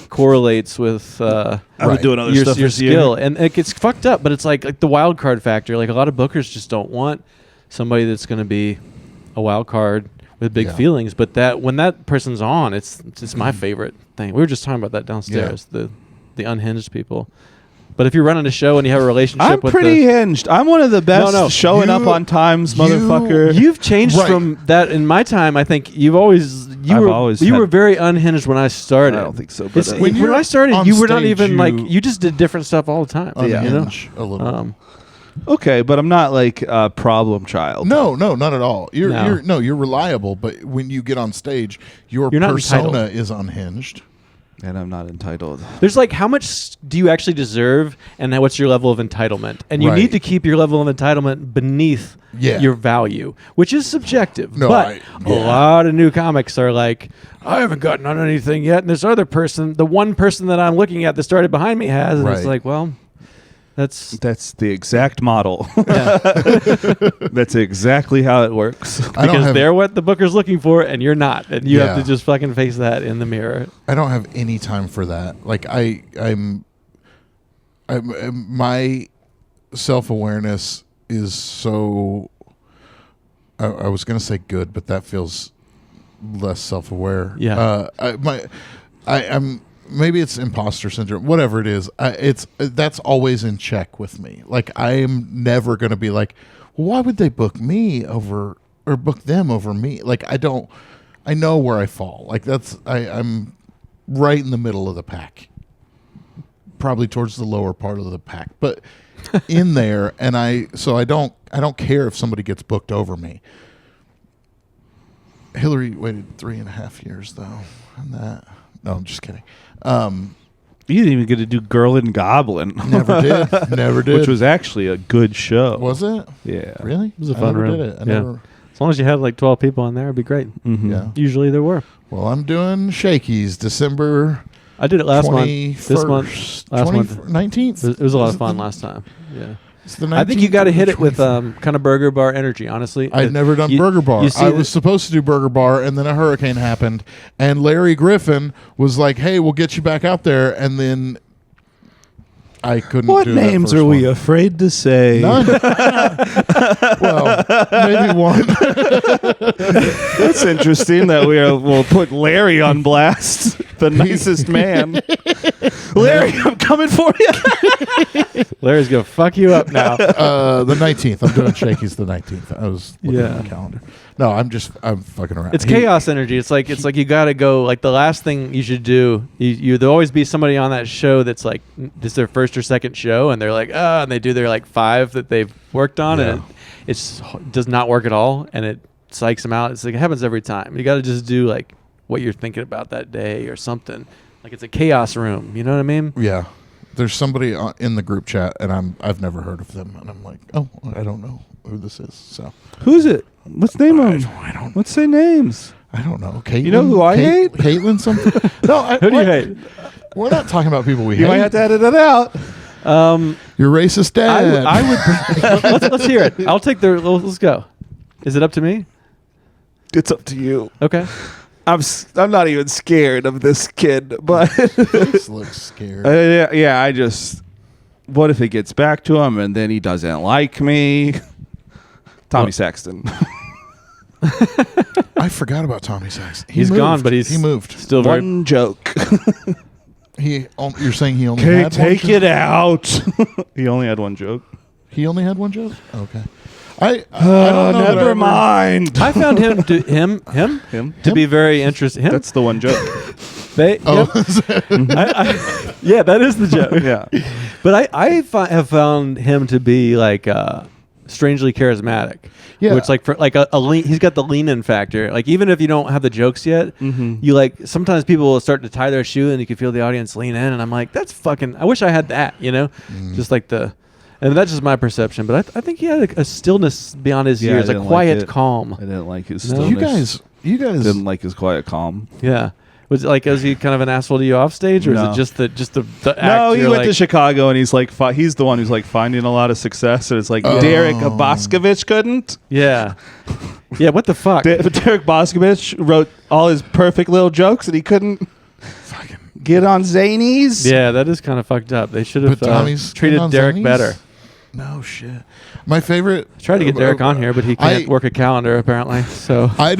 correlates with I've Right. been doing other your stuff this year. skill, and it gets fucked up. But it's like the wild card factor. Like a lot of bookers just don't want somebody that's going to be a wild card with big Yeah. feelings. But that when that person's on, it's my favorite thing. We were just talking about that downstairs. The unhinged people. But if you're running a show and you have a relationship I'm with pretty hinged. I'm one of the best No, showing up on times, motherfucker. You've changed Right. from that in my time. I think you've always I've always had- were very unhinged when I started. I don't think so, but It's, I- when you're I started, on you were not stage, even like you- you just did different stuff all the time. unhinge a little. Okay, but I'm not like a problem child. No, not at all. You're No. you're reliable, but when you get on stage, your You're not persona entitled. is unhinged. And I'm not entitled. There's like how much do you actually deserve, and what's your level of entitlement? And you Right. need to keep your level of entitlement beneath Yeah. your value, which is subjective. No, but I- a yeah. lot of new comics are like, I haven't gotten on anything yet, and this other person, the one person that I'm looking at that started behind me has, and it's Right. like, well, that's That's the exact model. yeah. That's exactly how it works. I don't because have they're what the booker's looking for, and you're not, and you have Yeah. to just fucking face that in the mirror. I don't have any time for that. Like I'm my self-awareness is so I was going to say good, but that feels less self-aware. Yeah. I'm maybe it's imposter syndrome, whatever it is. That's always in check with me. Like I am never going to be like, well, why would they book me over or book them over me? Like I know where I fall. Like I'm right in the middle of the pack, probably towards the lower part of the pack, but in there. And I don't care if somebody gets booked over me. Hillary waited 3.5 years though. And that, no, I'm just kidding. You didn't even get to do Girl and Goblin. Never did. Never did. Which was actually a good show. Was it? Yeah. Really? It was a fun never room. did it. Yeah. Never, As long as you had like 12 people on there, it'd be great. Mm-hmm. yeah. Usually there were. Well, I'm doing Shakey's December I did it last month. 21st. This month. Last month. 19th? It was a lot of fun last time. Yeah. It's the I think you 19th got to or hit it with 24th? kind of burger bar energy, honestly. I'd never done Burger Bar. you see I the- was supposed to do Burger Bar, and then a hurricane happened, and Larry Griffin was like, "Hey, we'll get you back out there," and then I couldn't. What do that names first are we one. afraid to say? None. Well, maybe one. That's interesting that we'll put Larry on blast, the nicest man. Larry, I'm coming for you. Larry's going to fuck you up now. The 19th. I'm doing Shakey's the 19th. I was looking at Yeah. the calendar. No, I'm fucking around. It's chaos energy. It's like you got to go. Like the last thing you should do, there'll always be somebody on that show that's like this is their first or second show, and they're like, and they do their like 5 that they've worked on, Yeah. and it does not work at all, and it psychs them out. It's like it happens every time. You got to just do like what you're thinking about that day or something. Like it's a chaos room. You know what I mean? Yeah. There's somebody in the group chat, and I've never heard of them, and I'm like, oh, I don't know who this is. So Who's it? What's the name of them? I don't. What's their names? I don't know. Caitlin, You know who I hate? Caitlin something. No, Who do you hate? We're not talking about people we You hate. might have to edit it out. Your racist dad. I would. let's hear it. I'll take the. Let's go. Is it up to me? It's up to you. Okay. I'm not even scared of this kid, but Face looks scared. yeah, I just. What if it gets back to him and then he doesn't like me? Tommy Saxton. I forgot about Tommy Saxton. He's moved. gone, but he moved. Still very. One joke. You're saying he only Okay, had take one it joke? out. He only had one joke. He only had one joke. Okay. I don't know that I Never ever- mind. I found him to be very interesting. Him? That's the one joke. Oh, Yeah, that is the joke. Yeah. But I have found him to be like strangely charismatic. Yeah. Which like for like a lean, he's got the lean-in factor. Like even if you don't have the jokes yet, you like sometimes people will start to tie their shoe and you can feel the audience lean in, and I'm like, that's fucking. I wish I had that. You know, just like the. And that's just my perception, but I think he had a stillness beyond his Yeah, years, I a didn't quiet like it. calm. I didn't like his No? stillness. you guys. Didn't like his quiet calm. Yeah. Was it like, is he kind of an asshole to you off stage, or No. is it just the act? No, he you're went like, to Chicago and he's like, he's the one who's like finding a lot of success. And it's like Derek Boscovich couldn't. Yeah. Yeah, what the fuck? Derek Boscovich wrote all his perfect little jokes and he couldn't get on Zanies. Yeah, that is kind of fucked up. They should have But Tommy's treated on Derek Zanies? better. No shit. My favorite. Tried to get Derek on here, but he can't work a calendar apparently. So I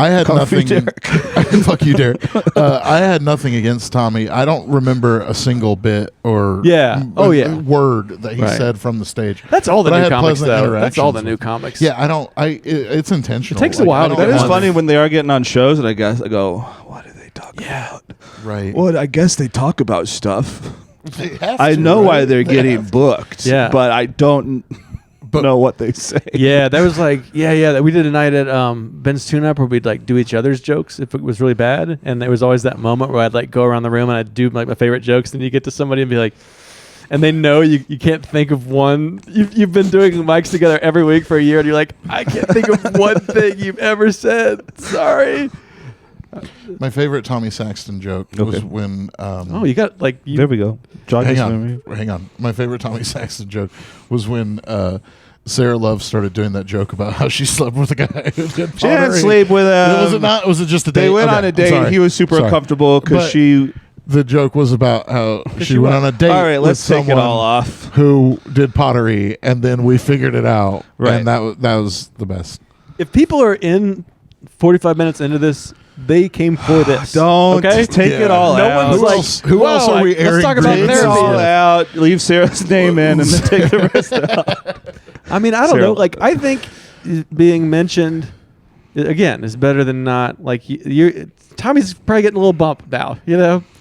had Call me nothing. Derek. Fuck you, Derek. I had nothing against Tommy. I don't remember a single bit or word that he Right. said from the stage. that's all the But I new had comics, pleasant though. That's all the interactions new comics. Yeah, I don't. It's intentional. It takes a while I to don't get That is on. want- funny when they are getting on shows and I go, what do they talk about? Right. Well, I guess they talk about stuff. They have I to, know why right? they're They getting have to. booked. Yeah. But I don't know what they say. Yeah, that was like, we did a night at Ben's Tune-Up where we'd like do each other's jokes if it was really bad, and there was always that moment where I'd like go around the room and I'd do like my favorite jokes, and you get to somebody and be like, and they know you can't think of one. You've been doing mics together every week for a year, and you're like, I can't think of one thing you've ever said. Sorry. My favorite Tommy Saxton joke was when. You got like There we go. Jog hang his on, memory. hang on. My favorite Tommy Saxton joke was when Sarah Love started doing that joke about how she slept with a guy who did She didn't pottery. sleep with him. Was it not? Was it just a date? They went Okay, on a I'm date. sorry. He was super Sorry. uncomfortable because But she. The joke was about how she went on a date. All right, let's with take it someone all off. Who did pottery, and then we figured it out. Right. And that was the best. if people are in 45 minutes into this, they came for this. Don't okay? take it all No out. one's Who like, else- who else are we let's airing talk about Take it grievances therapy. all with? out. Leave Sarah's name in, and then take the rest out. I mean, I don't Sarah- know. Like, I think being mentioned again, is better than not. Like Tommy's probably getting a little bump now,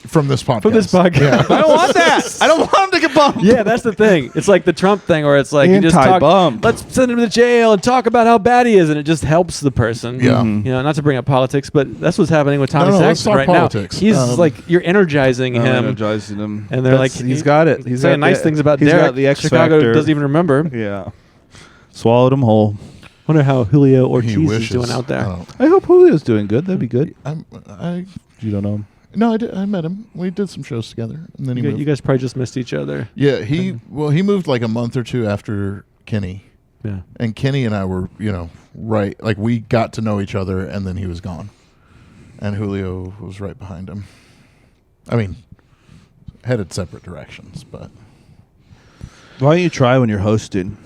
From this podcast. from this podcast. Yeah. I don't want that. I don't want him to get bumped. Yeah, that's the thing. It's like the Trump thing where it's like you just talk, Anti-bump. let's send him to jail and talk about how bad he is, and it just helps the person. Yeah. Not to bring up politics, but that's what's happening with Tommy No, let's Saxon talk right politics. now. He's like, you're energizing him. Energizing him. And they're like, he's got it. He's saying got nice the- things about he's Derek. got the X Chicago factor. doesn't even remember. Yeah. Swallowed him whole. Wonder how Julio Ortiz He is wishes. doing out there. I hope Julio's doing good. That'd be good. I You don't know him. No, I did. I met him. We did some shows together, and then he moved. You guys probably just missed each other. Yeah, he moved like a month or two after Kenny, Yeah. and Kenny and I were right, like we got to know each other, and then he was gone, and Julio was right behind him. I mean, headed separate directions, but Why don't you try when you're hosting?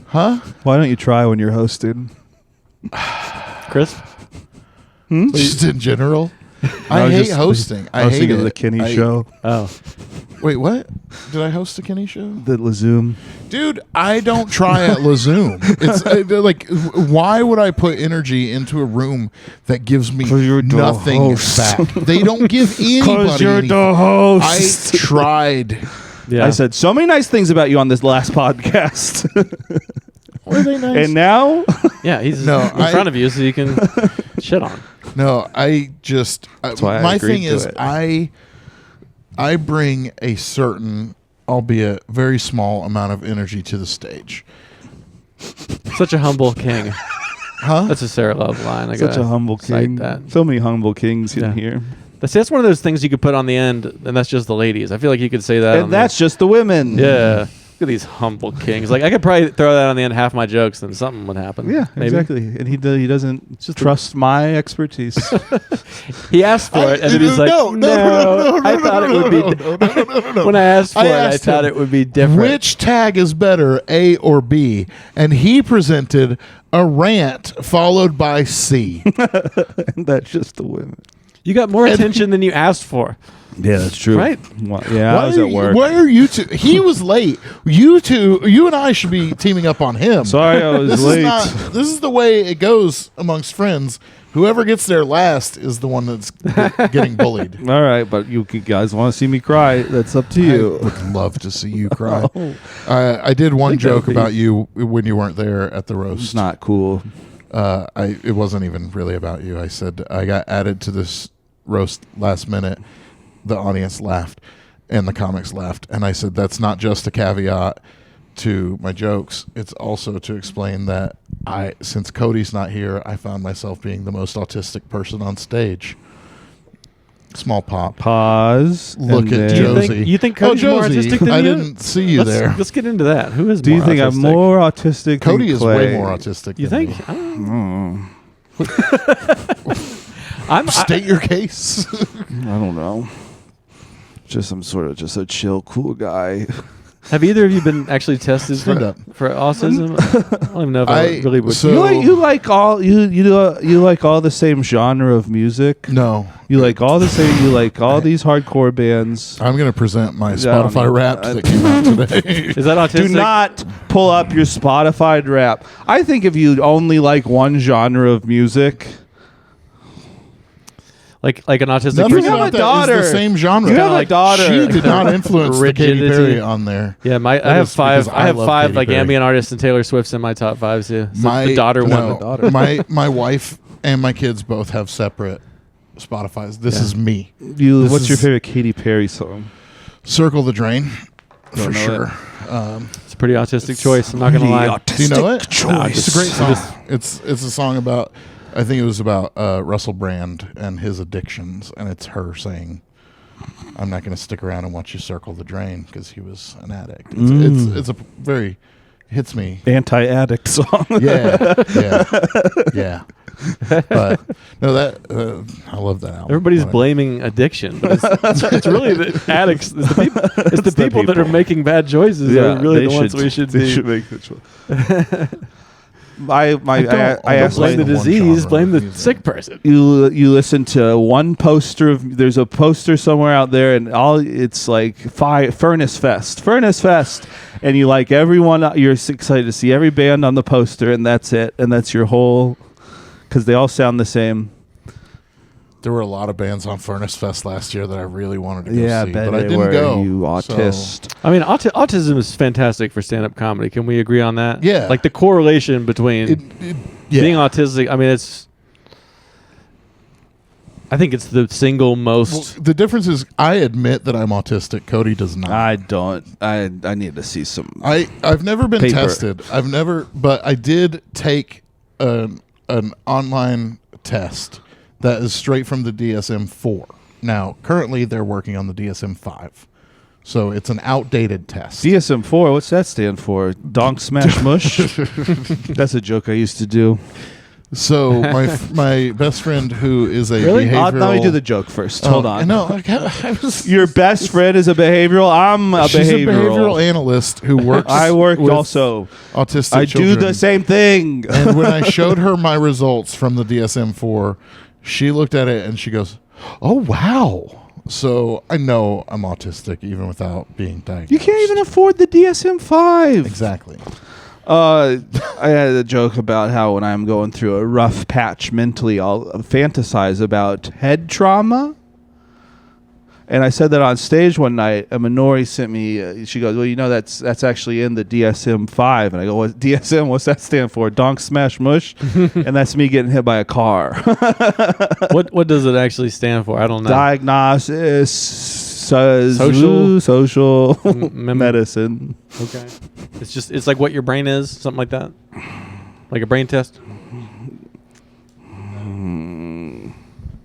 huh? Why don't you try when you're hosting? Chris? Just in general, I was hate just- hosting. I was hate thinking it. of the Kenny show. Oh. Wait, what? Did I host a Kenny show? The Lazoom. Dude, I don't try at Lazoom. It's like, why would I put energy into a room that gives me 'Cause you're the nothing host. back? They don't give anybody anything. host. I tried. Yeah. I said so many nice things about you on this last podcast. Were they nice? And now yeah, he's No, in front of you so you can shit on him. No, I just. why I my agreed thing to is, it. I bring a certain, albeit very small, amount of energy to the stage. Such a humble king. Huh? That's a Sarah Love line. I such gotta a humble cite king. that. So many humble kings Yeah. in here. That's one of those things you could put on the end, and that's just the ladies. I feel like you could say that. on And that's just the women. yeah. Look at these humble kings. Like I could probably throw that on the end half my jokes, and something would happen. Yeah, maybe. exactly. And he doesn't just trust my expertise. He asked for it, and then he's like, "No, I thought it would be." When I asked for it, I asked thought him, it would be different. Which tag is better, A or B? And he presented a rant followed by C. And that's just the women. You got more attention than you asked for. Yeah, that's true. Right? Well, yeah, I was at work. Why are you two? He was late. You and I should be teaming up on him. Sorry, I was late. This is the way it goes amongst friends. Whoever gets there last is the one that's getting bullied. All right, but you guys want to see me cry? That's up to I you. would love to see you cry. I did one think that joke would be- about you when you weren't there at the roast. It's not cool. It wasn't even really about you. I said I got added to this roast last minute. The audience laughed and the comics laughed. And I said, that's not just a caveat to my jokes. It's also to explain that since Cody's not here, I found myself being the most autistic person on stage. Small pop. Pause. Look and at then- Josie. You think Cody's more Josie, autistic than I you? didn't see you there. Let's get into that. Who is Do more you think autistic? I'm more autistic Cody than is Clay? way more autistic You than think? me. I'm State your case. I don't know. I'm sort of just a chill, cool guy. Have either of you been actually tested Stand up. for autism? I don't even know if I really would. so- You like all you like all the same genre of music. No. You like all the same. You like all these hardcore bands. I'm going to present my I don't Spotify know. Wrapped that came out today. Is that autistic? Do not pull up your Spotify rap. I think if you only like one genre of music, like an autistic Nothing person? have about a that daughter. is the same genre. You have like a daughter. She did not influence the Katy Rigidity. Perry on there. Yeah, That I have is five. because I have love five Katy like Perry. ambient artists and Taylor Swift's in my top fives. Yeah, so the daughter no, one. My wife and my kids both have separate Spotify's. This Yeah. is me. what's This your is- favorite Katy Perry song? Circle the Drain, Don't for know sure. It's a pretty autistic choice. I'm not gonna lie. Do you know it? Choice. It's a great song. It's a song about. I think it was about Russell Brand and his addictions, and it's her saying, "I'm not going to stick around and watch you circle the drain," because he was an addict. It's a very hits me. Anti-addict song. Yeah. But no, I love that album. Everybody's Whatever. blaming addiction, but it's really the addicts. It's the people that are making bad choices. That are really the ones we should they be. should make the choice. I don't asked Blame the one disease. genre Blame of the music. sick person. you listen to one poster of there's a poster somewhere out there and all it's like Furnace Fest, and you like everyone. You're excited to see every band on the poster, and that's it, and that's your whole because they all sound the same. There were a lot of bands on Furnace Fest last year that I really wanted to go Yeah, I see, bet but I they didn't were, go. you autist. I mean, autism is fantastic for stand-up comedy. Can we agree on that? Yeah. Like the correlation between Yeah. being autistic. I mean, I think it's the single most. Well, the difference is I admit that I'm autistic. Cody does not. I don't. I need to see some. I've never been Paper. tested. But I did take an online test that is straight from the DSM-4. Now, currently they're working on the DSM-5. So it's an outdated test. DSM-4, what's that stand for? Donk Smash Mush? That's a joke I used to do. So my best friend who is a Really? behavioral... Let me do the joke first. Hold on. No, I was... Your best friend is a behavioral? I'm a She's behavioral. a behavioral analyst who works I worked with also. autistic I children. do the same thing. And when I showed her my results from the DSM-4, she looked at it and she goes, "Oh, wow." So I know I'm autistic even without being diagnosed. You can't even afford the DSM-5. Exactly. I had a joke about how when I'm going through a rough patch mentally, I'll fantasize about head trauma. And I said that on stage one night. And Minori sent me. She goes, "Well, you know that's actually in the DSM-5." And I go, "What DSM? What's that stand for? Donk Smash Mush?" And that's me getting hit by a car. What does it actually stand for? I don't know. Diagnosis, social medicine. Okay. It's like what your brain is, something like that. Like a brain test.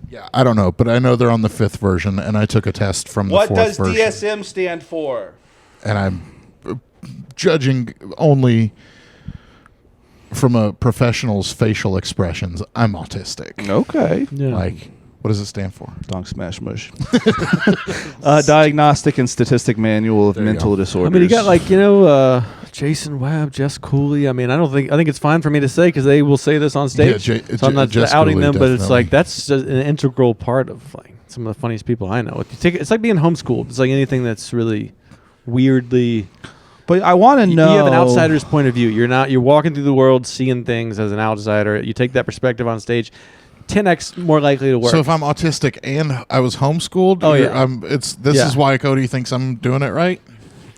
Yeah, I don't know, but I know they're on the 5th version, and I took a test from the 4th What does version. DSM stand for? And I'm judging only from a professional's facial expressions. I'm autistic. Okay. Yeah. Like, what does it stand for? Donk Smash Mush. Diagnostic and Statistic Manual of There you Mental go. Disorders. I mean, you got Jason Webb, Jess Cooley. I mean, I think it's fine for me to say because they will say this on stage. Yeah, so I'm not Jess outing Cooley, them, but it's definitely. like that's just an integral part of like some of the funniest people I know. It's like being homeschooled. It's like anything that's really weirdly. But I want to know. You have an outsider's point of view. You're walking through the world, seeing things as an outsider. You take that perspective on stage. 10x more likely to work. So if I'm autistic and I was homeschooled, Oh, yeah. This is why Cody thinks I'm doing it right.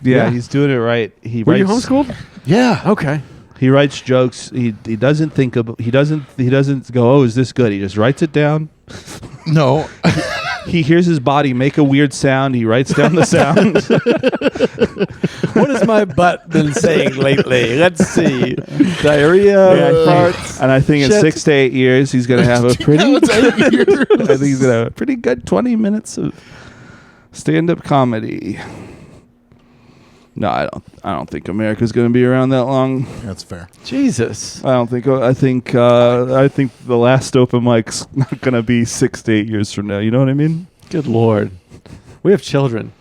Yeah, Yeah. he's doing it right. Were you homeschooled? Yeah. Okay. He writes jokes. He doesn't think of. He doesn't go, "Oh, is this good?" He just writes it down. No. He hears his body make a weird sound. He writes down the sound. What has my butt been saying lately? Let's see. Diarrhea, farts. And I think in Shit. 6 to 8 years, he's going to have a pretty. No, it's 8 years. I think he's going to have a pretty good 20 minutes of stand-up comedy. No, I don't think America's going to be around that long. That's fair. Jesus. I don't think. I think the last open mic's not going to be 6 to 8 years from now. You know what I mean? Good Lord. We have children.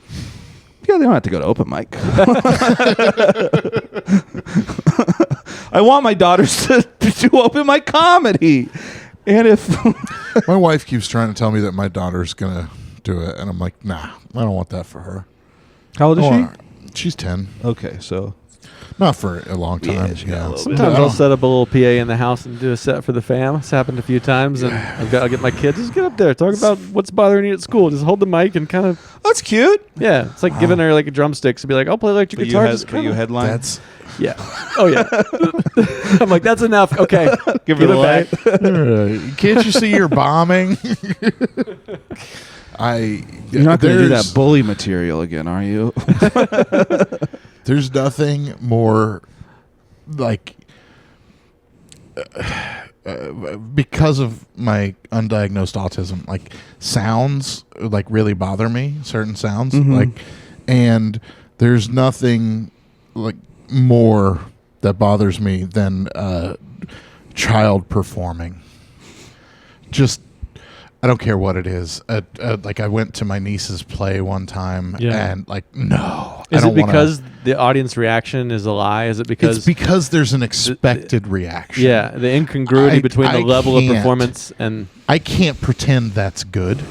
Yeah, they don't have to go to open mic. I want my daughters to do open mic comedy, and if My wife keeps trying to tell me that my daughter's gonna do it, and I'm like, nah, I don't want that for her. how old is she? She's 10. Okay, so Not for a long time. Yeah, she got a little Sometimes I'll set up a little PA in the house and do a set for the fam. It's happened a few times, and I'll get my kids. Just get up there, talk about what's bothering you at school. Just hold the mic and kind of, that's cute. yeah. It's like giving her like a drumsticks and be like, I'll play electric But guitar. you, Just kinda- headline. That's yeah. Oh yeah. I'm like, that's enough. Okay, Give her the light. Can't you see you're bombing? You're not going to do that bully material again, are you? There's nothing more like because of my undiagnosed autism, like sounds like really bother me, certain sounds like, and there's nothing like more that bothers me than child performing. Just I don't care what it is. Like I went to my niece's play one time, and like, no. Is it because the audience reaction is a lie? Is it because it's because there's an expected reaction? Yeah, the incongruity between the level of can't. performance and I can't pretend that's good.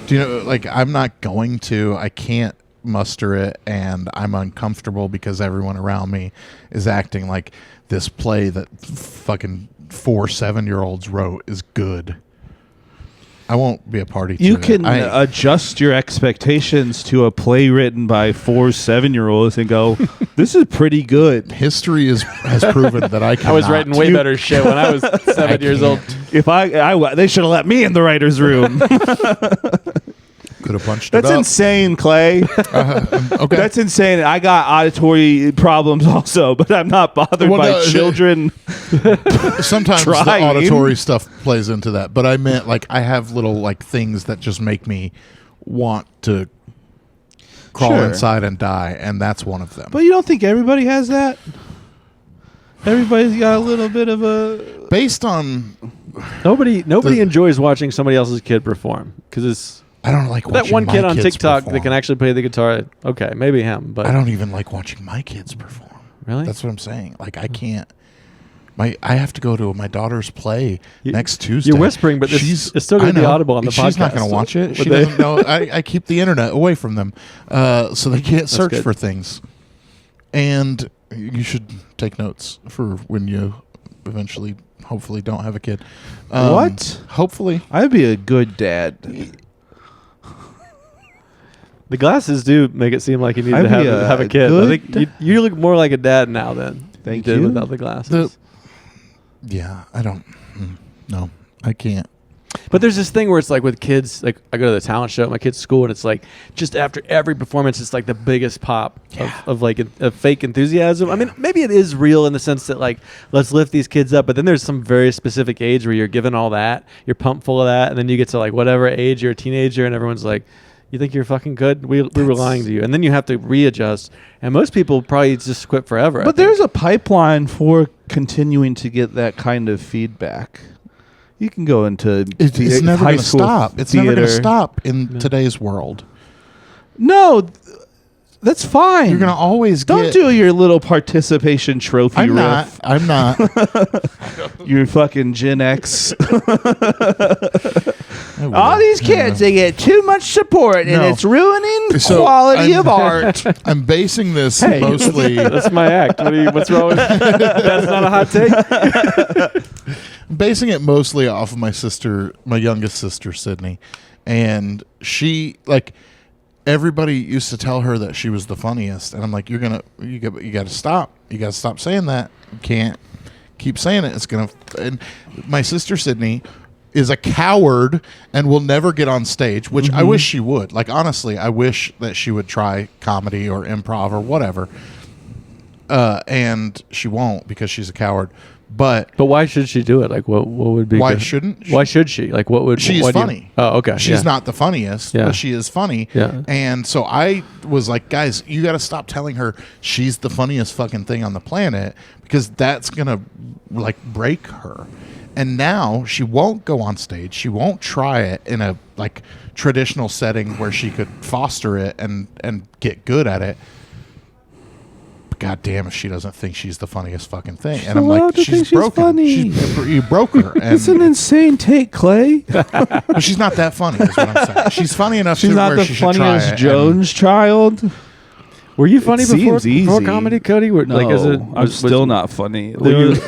Do you know? Like I'm not going to. I can't muster it, and I'm uncomfortable because everyone around me is acting like this play that fucking 4 7-year-olds wrote is good, I won't be a party to You it. can adjust your expectations to a play written by 4 7-year-olds and go, this is pretty good. History has proven that I can. I was writing way better shit when I was 7 years old. If they should have let me in the writer's room. Could have punched That's it up. insane, Clay. Okay. That's insane. I got auditory problems also, but I'm not bothered by children. Sometimes trying. the auditory stuff plays into that, but I meant like I have little like things that just make me want to crawl Sure. inside and die, and that's one of them. But you don't think everybody has that? Everybody's got a little bit of a... Based on, Nobody enjoys watching somebody else's kid perform because it's I don't like watching that one my kid on kids TikTok perform. that can actually play the guitar. Okay, maybe him, but I don't even like watching my kids perform. Really? That's what I'm saying. Like I can't. I have to go to my daughter's play next Tuesday. You're whispering, but it's still going to be audible on the podcast. She's not going to watch it. She But they- doesn't know. I keep the internet away from them, so they can't search good. for things. And you should take notes for when you eventually, hopefully, don't have a kid. What? Hopefully. I'd be a good dad. the glasses do make it seem like you need I'd to be have a a kid. I good think you look more like a dad now than Thank you did you. without the glasses. Yeah, I don't. No, I can't. But there's this thing where it's like with kids, like I go to the talent show at my kid's school, and it's like just after every performance, it's like the biggest pop of like a fake enthusiasm. I mean, maybe it is real in the sense that like let's lift these kids up, but then there's some very specific age where you're given all that, you're pumped full of that, and then you get to like whatever age you're a teenager, and everyone's like, "You think you're fucking good? We're relying to you," and then you have to readjust. And most people probably just quit forever. But there's a pipeline for continuing to get that kind of feedback. You can go into It's never high going to school stop. It's never going to theater. stop in today's world. No, that's fine. You're going to always Don't do your little participation trophy I'm riff. I'm not. You're fucking Gen X. I will. All these kids, they get too much support, and No. it's ruining So, quality I'm- of art. I'm basing this Hey, mostly. that's my act. What's wrong with that's not a hot take? Basing it mostly off of my youngest sister, Sydney. And she, like, everybody used to tell her that she was the funniest. And I'm like, you got to stop. You got to stop saying that. You can't keep saying it. It's going to, and my sister, Sydney, is a coward and will never get on stage, which I wish she would. Like, honestly, I wish that she would try comedy or improv or whatever. And she won't because she's a coward. But why should she do it? Like, what would be? why good? shouldn't she? Why should she? Like, what would? She's why do you- funny. Oh, okay. She's not the funniest, Yeah. but she is funny. Yeah. And so I was like, guys, you got to stop telling her she's the funniest fucking thing on the planet because that's going to like break her. And now she won't go on stage. She won't try it in a like traditional setting where she could foster it and get good at it. God damn if she doesn't think she's the funniest fucking thing. And I'm like, she's broken. You broke her. And It's an insane take, Clay. but she's not that funny, is what I'm saying. She's funny enough She's to not where the she should try funniest it. Jones child. Were you funny before seems easy. comedy, Cody? I'm still not funny. Were you-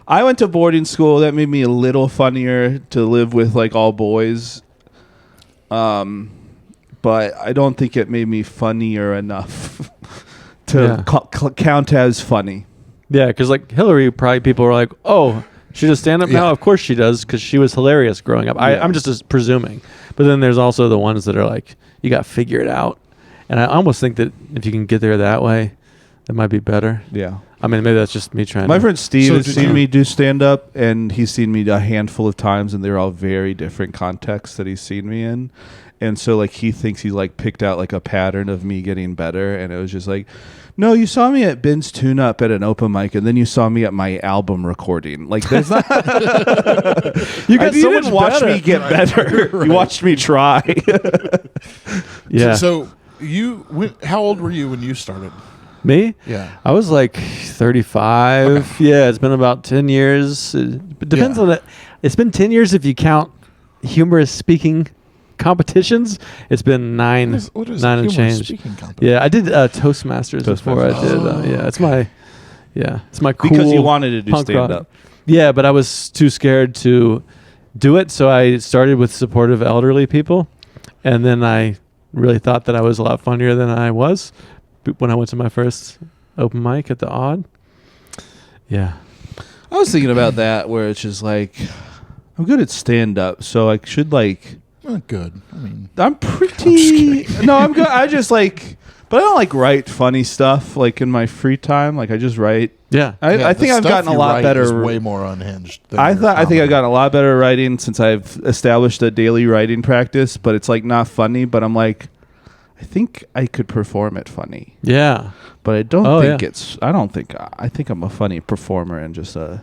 I went to boarding school. That made me a little funnier to live with like all boys. But I don't think it made me funnier enough to count as funny. Yeah, because like Hillary, probably people were like, "Oh, she does stand up now." Yeah. Of course she does, because she was hilarious growing up. Yeah. I'm just presuming, but then there's also the ones that are like, "You got to figure it out," and I almost think that if you can get there that way, that might be better. Yeah. I mean, maybe that's just me trying. My friend Steve So has did seen you- me do stand up, and he's seen me a handful of times, and they're all very different contexts that he's seen me in. And so like he thinks he like picked out like a pattern of me getting better, and it was just like, no, you saw me at Ben's Tune Up at an open mic, and then you saw me at my album recording. Like there's not You got so didn't much watch better. me get better. You watched me try. Yeah, So how old were you when you started? me. Yeah. I was like 35. Okay. Yeah, it's been about 10 years. It depends Yeah. on it. It's been 10 years if you count humorous speaking competitions. It's been nine What is and humorous change. speaking competition? Yeah, I did Toastmasters before I did. Oh. It's my cool Because you wanted to do punk rock. stand up. Yeah, but I was too scared to do it, so I started with supportive elderly people, and then I really thought that I was a lot funnier than I was when I went to my first open mic at the Odd. Yeah. I was thinking about that, where it's just like, I'm good at stand-up, so I should like... Not good. I mean, I'm pretty... No, I'm good. I just like... But I don't like write funny stuff like in my free time. Like I just write. Yeah. I think I've gotten a lot better. Is way more unhinged. I think I've gotten a lot better at writing since I've established a daily writing practice. But it's like not funny. But I'm like, I think I could perform it funny. Yeah. But I don't think it's. I don't think. I think I'm a funny performer and just a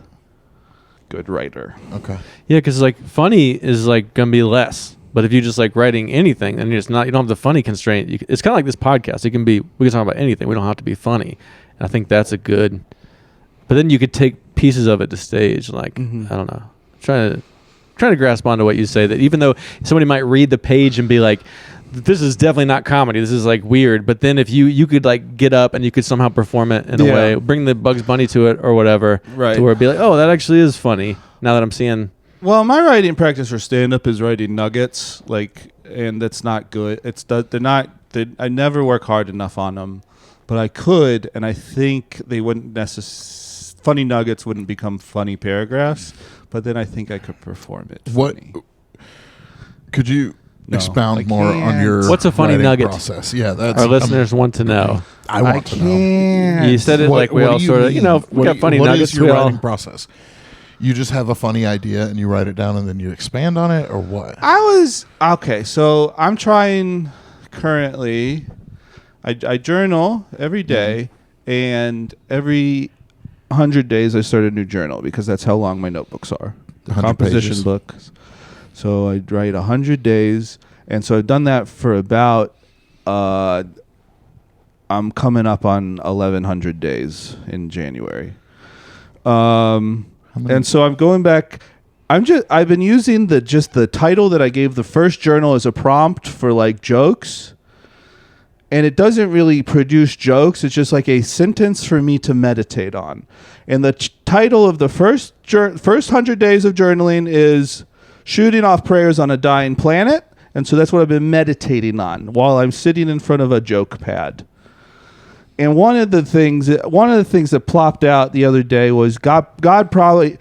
good writer. Okay. Yeah, because like funny is like gonna be less. But if you just like writing anything and you don't have the funny constraint, it's kind of like this podcast. We can talk about anything. We don't have to be funny. And I think that's a good, but then you could take pieces of it to stage. Like, I don't know, trying to grasp onto what you say, that even though somebody might read the page and be like, this is definitely not comedy. This is like weird. But then if you could like get up and you could somehow perform it in a way, bring the Bugs Bunny to it or whatever, right? To where it'd be like, oh, that actually is funny now that I'm seeing. Well, my writing practice for stand-up is writing nuggets, like, and that's not good. I never work hard enough on them, but I could, and I think they wouldn't funny nuggets wouldn't become funny paragraphs, but then I think I could perform it. Funny. Could you expound more on your what's a funny nugget process? Yeah, that's our listeners want to know. I want to know. You said it like we all sort of, we got funny nuggets. What is your writing process? You just have a funny idea and you write it down and then you expand on it, or what? So I'm trying currently. I journal every day, and every 100 days I start a new journal because that's how long my notebooks are. The composition pages. Books. So I write 100 days, and so I've done that for about. I'm coming up on 1,100 days in January. And so I'm going back. I've been using the title that I gave the first journal as a prompt for like jokes, and it doesn't really produce jokes. It's just like a sentence for me to meditate on. And the title of the first 100 days of journaling is "Shooting Off Prayers on a Dying Planet," and so that's what I've been meditating on while I'm sitting in front of a joke pad. And one of the things that plopped out the other day was God probably,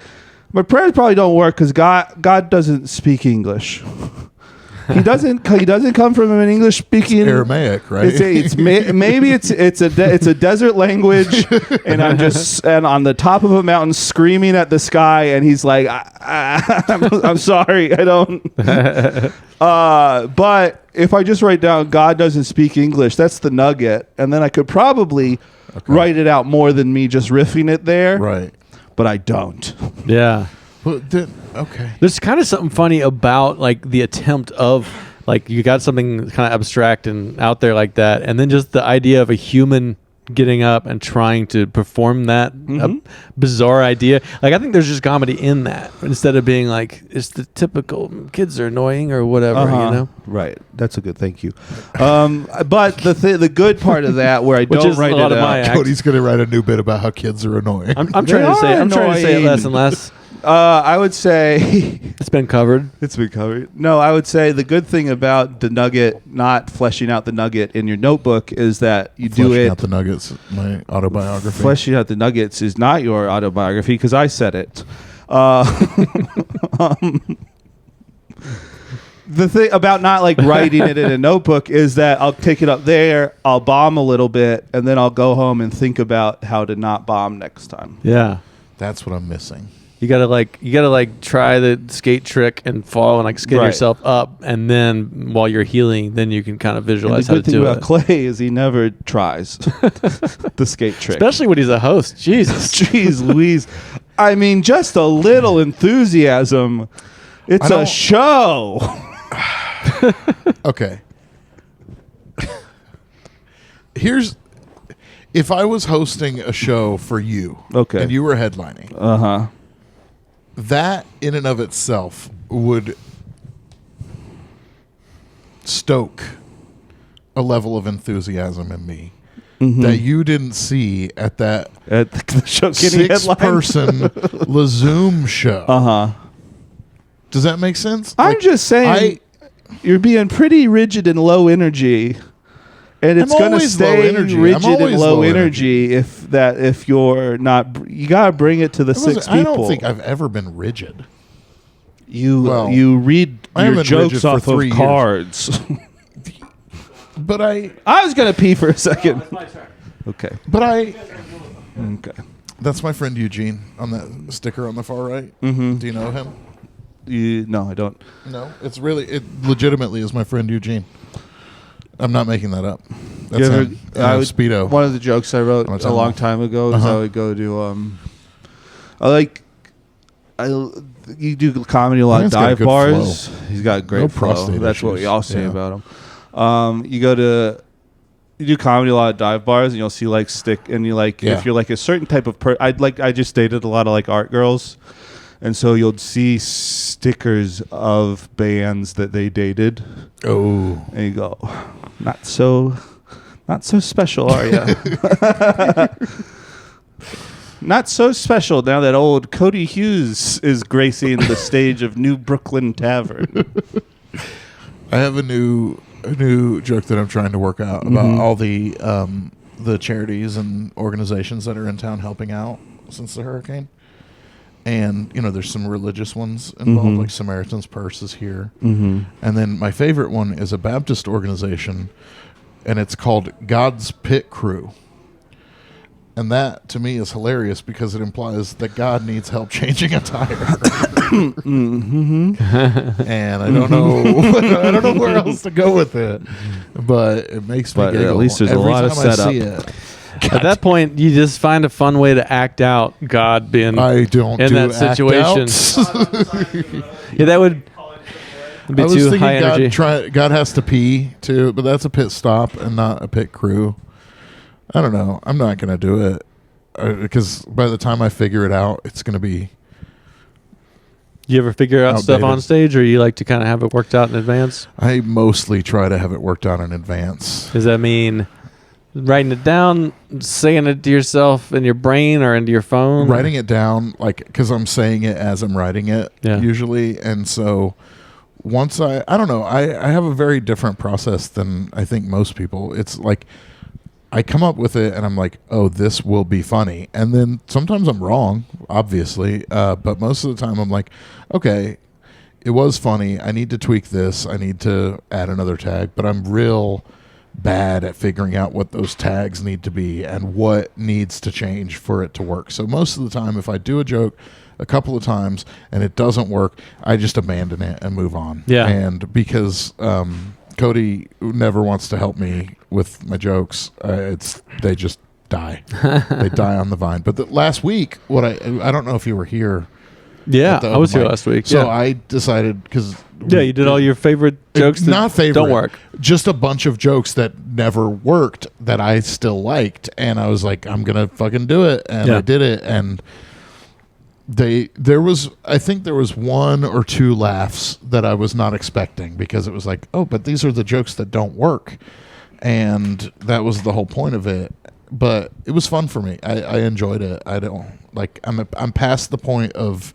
my prayers probably don't work because God doesn't speak English. He doesn't come from an English speaking. It's Aramaic, right? Maybe it's a desert language, and I'm just on the top of a mountain screaming at the sky, and he's like, I'm sorry, I don't. But if I just write down God doesn't speak English, that's the nugget, and then I could probably write it out more than me just riffing it there. Right. But I don't. Yeah. Well, okay. There's kind of something funny about like the attempt of like you got something kind of abstract and out there like that, and then just the idea of a human getting up and trying to perform that bizarre idea. Like I think there's just comedy in that instead of being like it's the typical kids are annoying or whatever. Right. That's a good. Thank you. But the good part of that where I don't write it out. Cody's going to write a new bit about how kids are annoying. I'm trying to say it less and less. I would say it's been covered. No, I would say the good thing about the nugget, not fleshing out the nugget in your notebook, is that you do it. Fleshing out the nuggets, my autobiography. Fleshing out the nuggets is not your autobiography because I said it. The thing about not like writing it in a notebook is that I'll take it up there, I'll bomb a little bit, and then I'll go home and think about how to not bomb next time. Yeah, that's what I'm missing. You gotta try the skate trick and fall and like skin yourself up, and then while you're healing, then you can kind of visualize how to do it. The good thing about Clay is he never tries the skate trick, especially when he's a host. Jesus, jeez, Louise. I mean, just a little enthusiasm. It's a show. Okay. If I was hosting a show for you, and you were headlining, that in and of itself would stoke a level of enthusiasm in me that you didn't see at that At the show Kenny headline. 6-person Lazoom show. Does that make sense? I'm just saying, you're being pretty rigid and low energy, and it's going to stay rigid and low energy if you're not. You got to bring it to the 6 people. I don't think I've ever been rigid. You read your jokes off of cards. But I was going to pee for a second. Okay. But Okay. That's my friend Eugene on that sticker on the far right. Mm-hmm. Do you know him? No, I don't. No, it legitimately is my friend Eugene. I'm not making that up. That's him. Speedo. One of the jokes I wrote a long time ago is I would go to you do comedy a lot of dive bars. Flow. He's got great flow. That's what we all say about him. You do comedy a lot of dive bars, and you'll see if you're like a certain type of I just dated a lot of like art girls, and so you'll see stickers of bands that they dated. Oh, and you go, not so special, are you? Not so special now that old Cody Hughes is gracing the stage of New Brooklyn Tavern. I have a new joke that I'm trying to work out about all the charities and organizations that are in town helping out since the hurricane. And, there's some religious ones involved, like Samaritan's Purse is here. And then my favorite one is a Baptist organization, and it's called God's Pit Crew. And that, to me, is hilarious because it implies that God needs help changing a tire. And I don't know where else to go with it, but it makes me giggle. At least there's every a lot of time I setup. see it. At that point, you just find a fun way to act out God being in that situation. Yeah, that would be too high energy. God has to pee too, but that's a pit stop and not a pit crew. I don't know. I'm not going to do it because by the time I figure it out, it's going to be. You ever figure out outdated. stuff on stage, or you like to kind of have it worked out in advance? I mostly try to have it worked out in advance. Does that mean writing it down, saying it to yourself in your brain or into your phone? Writing it down, because I'm saying it as I'm writing it usually. And so once I don't know, I have a very different process than I think most people. It's like I come up with it and I'm like, oh, this will be funny. And then sometimes I'm wrong, obviously. But most of the time I'm like, okay, it was funny. I need to tweak this. I need to add another tag. But I'm real bad at figuring out what those tags need to be and what needs to change for it to work. So most of the time, if I do a joke a couple of times and it doesn't work, I just abandon it and move on. Yeah. And because Cody never wants to help me with my jokes, they just die. They die on the vine. But last week, I don't know if you were here. Yeah, I was here last week. So I decided because you did all your favorite jokes that don't work. Just a bunch of jokes that never worked that I still liked, and I was like, I'm gonna fucking do it, and I did it, and I think there was 1 or 2 laughs that I was not expecting because it was like, oh, but these are the jokes that don't work, and that was the whole point of it. But it was fun for me. I enjoyed it. I don't like. I'm past the point of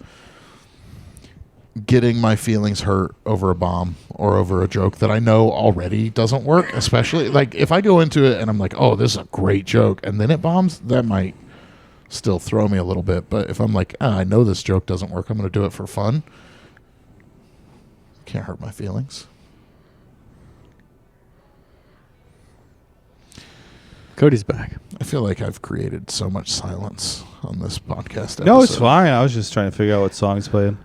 getting my feelings hurt over a bomb or over a joke that I know already doesn't work. Especially like if I go into it and I'm like, oh, this is a great joke, and then it bombs, that might still throw me a little bit. But if I'm like, I know this joke doesn't work, I'm going to do it for fun. Can't hurt my feelings. Cody's back. I feel like I've created so much silence on this podcast episode. No, it's fine. I was just trying to figure out what songs playing.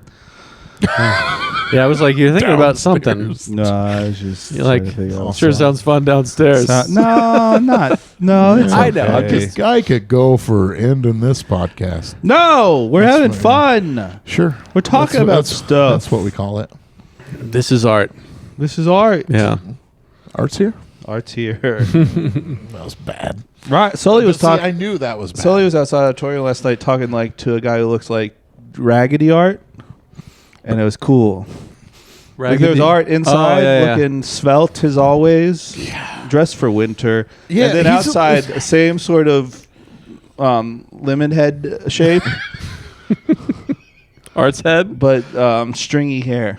Yeah, I was like, you're thinking about something. No, I was just. You're like, sure sounds fun downstairs. No, not. No, it's I know. okay. This guy could go for ending this podcast. No, we're having fun. Sure. We're talking about stuff. That's what we call it. This is art. This is art. Yeah. Art's here? Art's here. That was bad. Right. Sully was talking. I knew that was bad. Sully was outside auditorium last night talking to a guy who looks like Raggedy Art. And it was cool. Like there was art inside, looking svelte as always. Yeah. dressed for winter. Yeah, and then outside, same sort of lemon head shape, Art's head. but stringy hair.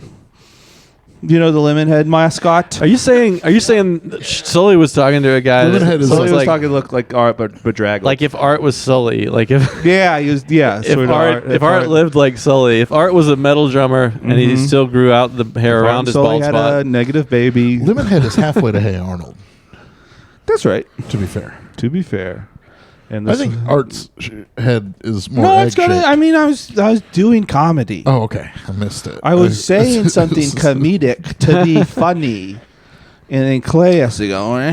Do you know the lemon head mascot? Are you saying Sully was talking to a guy Lemonhead is Sully was like, talking look like Art, but bedraggled. like if Art was Sully, like if yeah, he was. Yeah, if Art lived like Sully, if Art was a metal drummer and he still grew out the hair around his Sully bald had spot. a negative baby. Lemonhead is halfway to Hey Arnold. That's right. To be fair, And I this think Art's head is more. no, it's gonna. I mean, I was doing comedy. Oh, okay. I missed it. I was saying something comedic to be funny, and then Clay has to go. I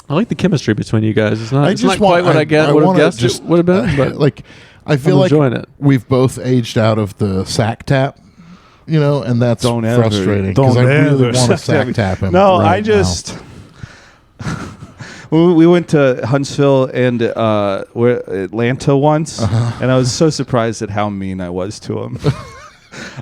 like the chemistry between you guys. It's not, I it's just not quite what I would have guessed just, it would have been, but like I feel I'm like enjoying it. we've both aged out of the sack tap, and that's Don't ever- frustrating because don't I really ever want to sack sack tap him. No, right I just. We went to Huntsville and Atlanta once, and I was so surprised at how mean I was to him.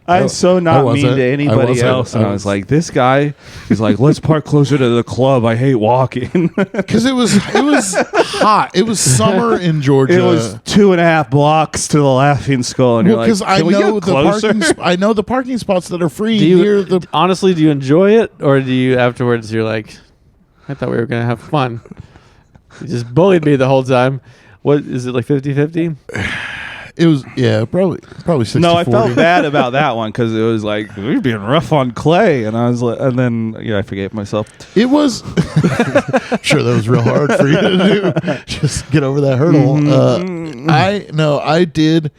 I'm so not mean wasn't. to I anybody wasn't. else, and I was like, "This guy." He's like, "Let's park closer to the club. I hate walking." because it was hot. It was summer in Georgia. It was 2.5 blocks to the Laughing Skull, and you're like, because I "Can we know get closer?" I know the parking spots that are free do near you the. honestly do you enjoy it, or do you afterwards you're like, I thought we were gonna have fun. You just bullied me the whole time. What is it, like 50-50? It was probably 60-40. No, I felt bad about that one because it was like we were being rough on Clay, and I was like, and then I forgave myself. It was sure that was real hard for you to do. Just get over that hurdle. I did.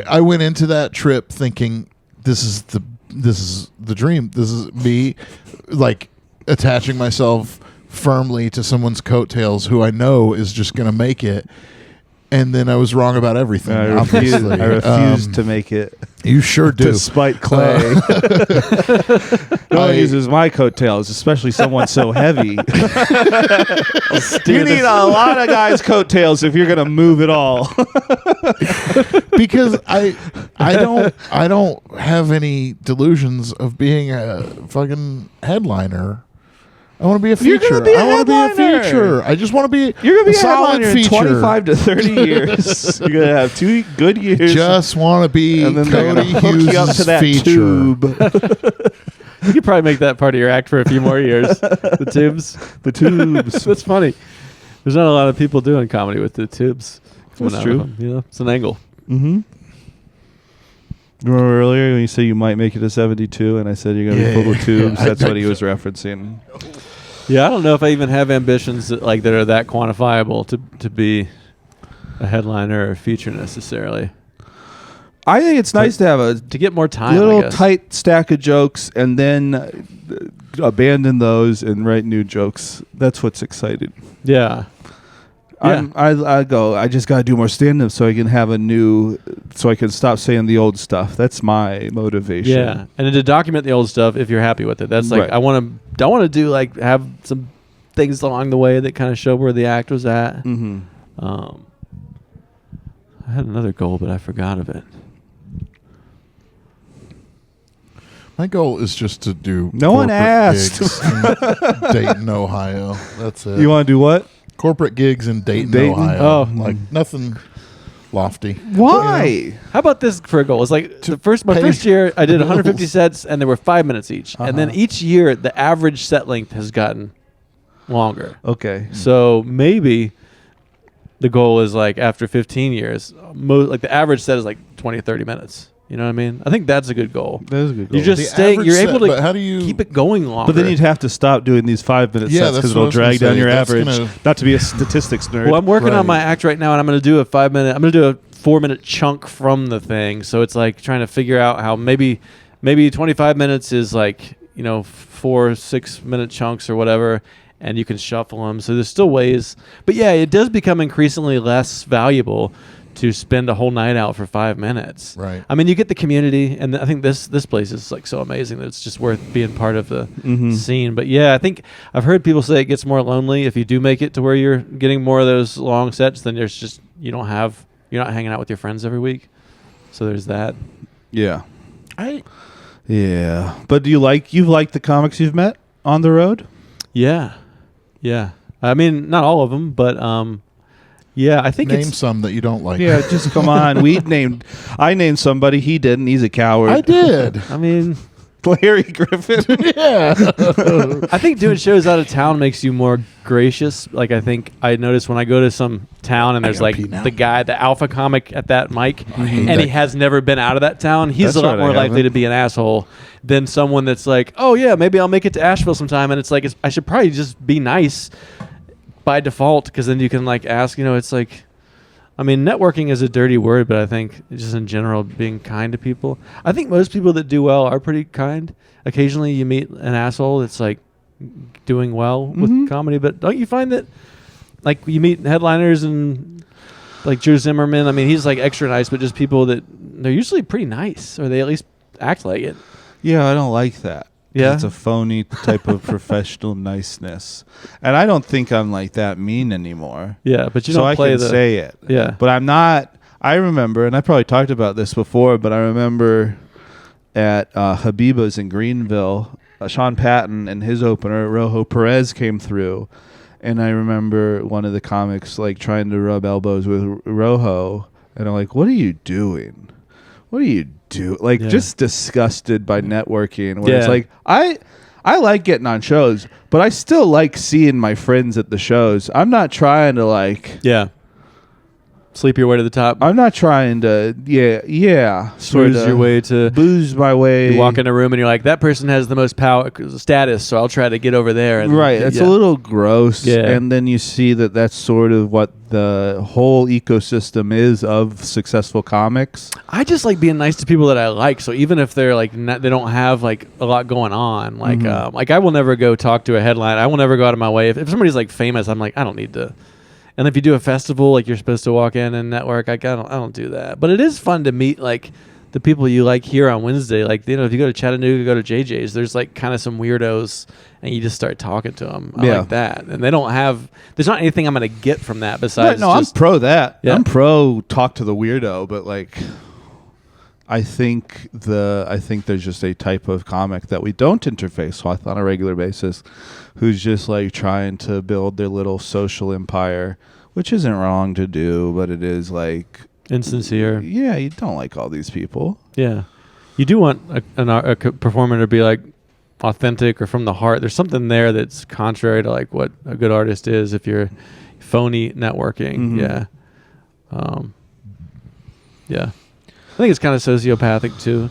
I went into that trip thinking this is the dream. This is me, like attaching myself firmly to someone's coattails who I know is just going to make it. And then I was wrong about everything. I obviously. refused to make it. You sure do. Despite Clay. No one uses my coattails, especially someone so heavy. You need a lot of guys' coattails if you're going to move it all. Because I don't have any delusions of being a fucking headliner. I want to be a feature. You're gonna be a I want to be a headliner. feature. I just want to be. You're going to be a solid headliner in feature. 25 to 30 years. You're going to have 2 good years. Just want to be and then they're Cody gonna hook you up Hughes' to that feature. tube. You could probably make that part of your act for a few more years. The tubes. The tubes. That's funny. There's not a lot of people doing comedy with the tubes. coming That's out of true. them, you know? It's an angle. Mm-hmm. Remember earlier when you said you might make it to 72, and I said you're going to be full of tubes? That's what he was referencing. Yeah, I don't know if I even have ambitions that are that quantifiable to be a headliner or a feature necessarily. I think it's nice to have to get more time. little tight stack of jokes and then abandon those and write new jokes. That's what's exciting. Yeah. I just got to do more stand-up so I can have so I can stop saying the old stuff. That's my motivation. Yeah, and to document the old stuff if you're happy with it. That's like Right. I want to do like have some things along the way that kind of show where the act was at. Mm-hmm. I had another goal, but I forgot of it. My goal is just to do. No one corporate asked. gigs in Dayton, Ohio. That's it. You want to do what? Corporate gigs in Dayton, Dayton? Ohio. Oh. Like nothing lofty. Why? How about this for a goal? It's like my first year I did 150 sets and there were 5 minutes each, and then each year the average set length has gotten longer. Okay. So maybe the goal is like after 15 years, like the average set is like 20 or 30 minutes. You know what I mean? I think that's a good goal. That is a good goal. You're just The staying. average You're set, able to but how do you keep it going longer. But then you'd have to stop doing these 5-minute Yeah, sets that's because what I it'll was gonna drag down say. your That's average. gonna- Not to be a statistics nerd. Well, I'm working Right. on my act right now, and I'm going to do a 5-minute. I'm going to do a 4-minute chunk from the thing. So it's like trying to figure out how maybe 25 minutes is like 4 6-minute chunks or whatever, and you can shuffle them. So there's still ways, but yeah, it does become increasingly less valuable to spend a whole night out for 5 minutes. Right. I mean, you get the community, and I think this place is like so amazing that it's just worth being part of the scene. But yeah, I think I've heard people say it gets more lonely if you do make it to where you're getting more of those long sets. Then there's just you're not hanging out with your friends every week. So there's that. Yeah. Yeah, but you've liked the comics you've met on the road? Yeah. I mean, not all of them, but yeah, I think Name it's some that you don't like. Yeah, just come on. I named somebody. He didn't. He's a coward. I did. I mean, Larry Griffin. Yeah. I think doing shows out of town makes you more gracious. Like, I think I notice when I go to some town and there's gotta like pee now. the guy, the alpha comic at that mic, hate and that. he has never been out of that town, he's That's a lot right, I more likely haven't. to be an asshole than someone that's like, oh yeah, maybe I'll make it to Asheville sometime. And it's like, I should probably just be nice by default, because then you can like ask, it's like, I mean, networking is a dirty word, but I think just in general, being kind to people. I think most people that do well are pretty kind. Occasionally you meet an asshole that's like doing well with comedy, but don't you find that like you meet headliners and like Drew Zimmerman, I mean, he's like extra nice, but just people that they're usually pretty nice, or they at least act like it. Yeah, I don't like that. 'Cause Yeah? it's a phony type of professional niceness, and I don't think I'm like that mean anymore. Yeah, but you So don't I play can the say it. Yeah. But I'm not. I remember, and I probably talked about this before, but I remember at Habiba's in Greenville, Sean Patton and his opener, Rojo Perez, came through. And I remember one of the comics like trying to rub elbows with Rojo. And I'm like, what are you doing? What are you doing? Like, Yeah. just disgusted by networking. Where it's Yeah. like, I like getting on shows, but I still like seeing my friends at the shows. I'm not trying to like... Yeah. Sleep your way to the top. I'm not trying to, Snooze your way to... booze my way. You walk in a room and you're like, that person has the most power status, so I'll try to get over there. And Right, it's yeah. a little gross. Yeah. And then you see that that's sort of what the whole ecosystem is of successful comics. I just like being nice to people that I like. So even if they're like they don't have like a lot going on, like like I will never go talk to a headline. I will never go out of my way. If somebody's like famous, I'm like, I don't need to. And if you do a festival, like you're supposed to walk in and network, I don't do that. But it is fun to meet like the people you like here on Wednesday. Like, if you go to Chattanooga, go to JJ's, there's like kind of some weirdos and you just start talking to them. I like that. And they don't have, there's not anything I'm going to get from that besides No, I'm pro that. Yeah. I'm pro talk to the weirdo, but like I think there's just a type of comic that we don't interface with on a regular basis who's just like trying to build their little social empire, which isn't wrong to do, but it is like insincere. Yeah, you don't like all these people. Yeah. You do want a performer to be like authentic or from the heart. There's something there that's contrary to like what a good artist is if you're phony networking. Yeah. Yeah. I think it's kind of sociopathic too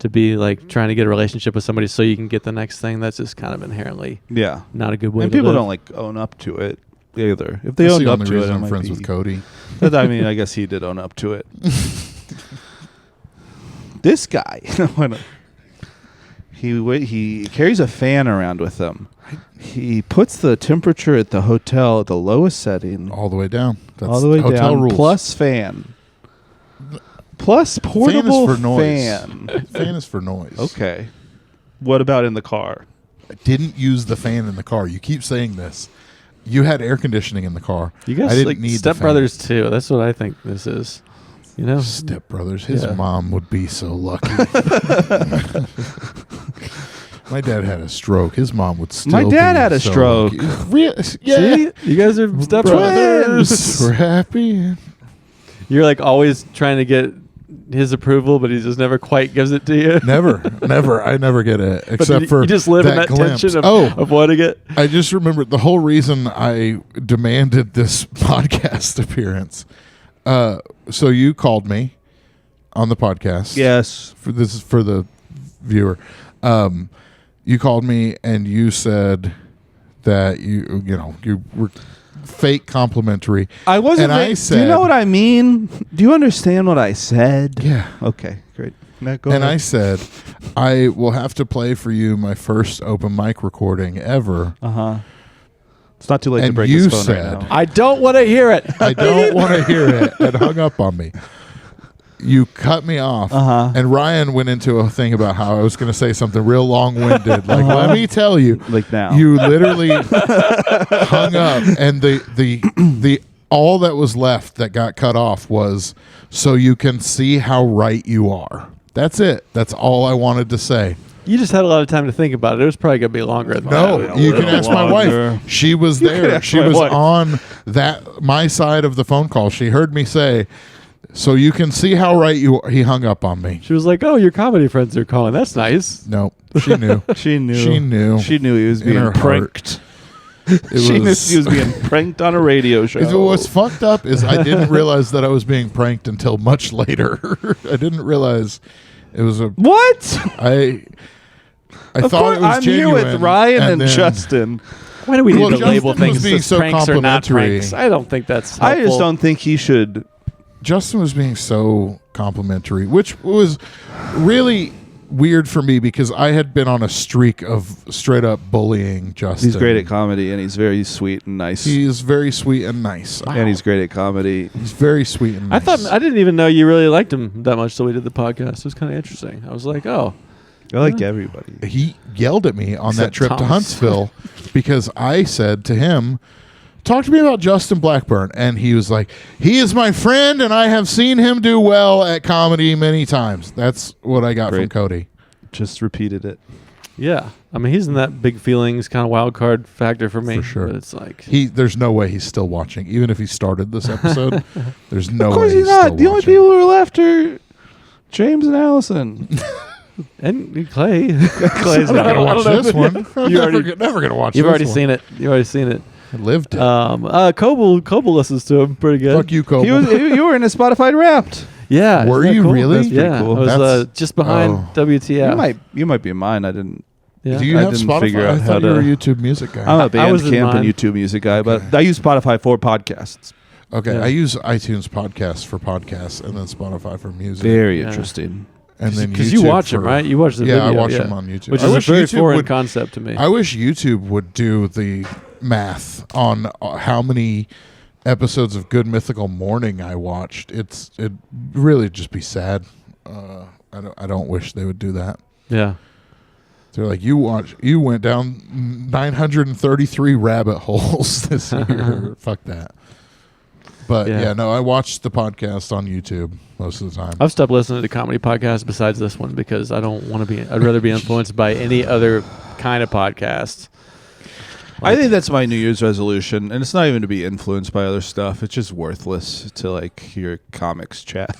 to be like trying to get a relationship with somebody so you can get the next thing. That's just kind of inherently not a good way and to people live. don't like own up to it either. If they That's owned the up only to it, reason it I'm might friends be- with Cody. But, I mean, I guess he did own up to it. This guy, he carries a fan around with him. He puts the temperature at the hotel at the lowest setting, All the way down. That's all the way hotel down, rules. plus fan, plus portable fan is for noise. fan. Fan is for noise. Okay. What about in the car? I didn't use the fan in the car. You keep saying this. You had air conditioning in the car. You guys I didn't like need Step the fan. Brothers too. That's what I think this is. Step Brothers. His Yeah. mom would be so lucky. My dad had a stroke. His mom would still. My dad be had a so stroke. lucky. Yeah. See? You guys are Step Brothers. Twins. We're happy. You're like always trying to get his approval, but he just never quite gives it to you. Never. I never get it, But except for you just live in that glimpse. tension Oh, of wanting it. I just remembered the whole reason I demanded this podcast appearance. So you called me on the podcast. Yes. This is for the viewer. You called me and you said that you were fake complimentary. I wasn't. And I do you know what I mean? Do you understand what I said? Yeah. Okay, great. Now go And ahead. I said, I will have to play for you my first open mic recording ever. It's not too late to And break you his phone said- right now. I don't want to hear it. I don't want to hear it, and hung up on me. You cut me off, and Ryan went into a thing about how I was going to say something real long-winded. Like, let me tell you, Like now. you literally hung up, and the all that was left that got cut off was so you can see how right you are. That's it. That's all I wanted to say. You just had a lot of time to think about it. It was probably going to be longer than No, that. you can ask my longer. wife. She was there. ask She my was wife. on my side of the phone call. She heard me say, so you can see how right he hung up on me. She was like, "Oh, your comedy friends are calling. That's nice." No, she knew. She knew. She knew. She knew he was In her being pranked. She knew he was being pranked on a radio show. What's fucked up is I didn't realize that I was being pranked until much later. I didn't realize it was a. What? I Of thought course, it was I'm genuine. here with Ryan and then- Justin. Why do we need Well, to label Justin was things being as so pranks or not complimentary. pranks? I don't think that's helpful. I just don't think he should. Justin was being so complimentary, which was really weird for me because I had been on a streak of straight up bullying Justin. He's great at comedy, and he's very sweet and nice. He's very sweet and nice. And he's great at comedy. He's very sweet and I nice. thought I didn't even know you really liked him that much till we did the podcast. It was kind of interesting. I was like, "Oh, I like everybody. He yelled at me on that Except trip to Thomas. Huntsville because I said to him, talk to me about Justin Blackburn. And he was like, he is my friend and I have seen him do well at comedy many times. That's what I got from Great. Cody. Just repeated it. yeah." I mean, he's in that big feelings kind of wild card factor for me. For sure. But it's like, There's no way he's still watching. Even if he started this episode, there's no Of course way he's still not. The only watching. people who are left are James and Allison. and Clay. Clay's I'm not not going to I watch don't know. this one. I'm You never, already- never going to watch You've this already one. seen it. You've already seen it. I lived it. Coble listens to him pretty good. Fuck you, Coble. You were in a Spotify Wrapped. Yeah. Were isn't that you cool? really? That's pretty yeah. cool. I was That's- just behind oh. WTF. You might be in mine. I didn't. Yeah. Do you I have didn't Spotify? figure out I how thought you to- were a YouTube music guy. I'm a I was in Bandcamp and mine. YouTube music guy, but Okay. I use Spotify for podcasts. Okay, Yeah. I use iTunes podcasts for podcasts and then Spotify for music. Very Yeah. interesting. And then Because you YouTube watch them, for- right? You watch the Yeah, video. I watch them on YouTube. Which I is a wish very YouTube foreign would- concept to me. I wish YouTube would do the math on how many episodes of Good Mythical Morning I watched. It'd really just be sad. I don't wish they would do that. yeah. They're like, you went down 933 rabbit holes this year. Fuck that. But Yeah. no, I watched the podcast on YouTube most of the time. I've stopped listening to comedy podcasts besides this one because I don't want to be. I'd rather be influenced by any other kind of podcast. I think that's my New Year's resolution, and it's not even to be influenced by other stuff. It's just worthless to like hear comics chat.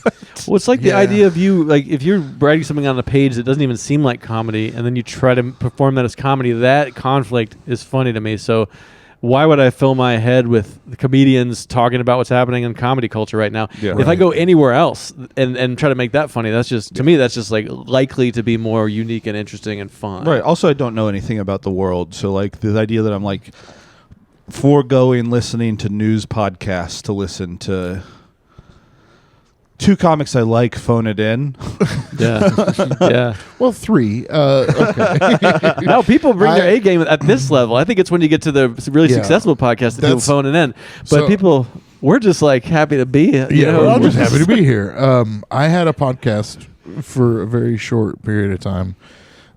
Well, it's like the Yeah. idea of you, like, if you're writing something on a page that doesn't even seem like comedy, and then you try to perform that as comedy, that conflict is funny to me. So why would I fill my head with the comedians talking about what's happening in comedy culture right now? Yeah. If I Right. go anywhere else and try to make that funny, that's just, to me, that's just like likely to be more unique and interesting and fun. Right. Also, I don't know anything about the world, so like the idea that I'm like foregoing listening to news podcasts to listen to two comics I like phone it in. Yeah. Yeah. Well, 3. Okay. No, people bring their I- A game at this level. I think it's when you get to the really Yeah. successful podcasts that people That's- phone it in. But so- people, we're just like happy to be. Yeah, I'm just happy to be here. I had a podcast for a very short period of time.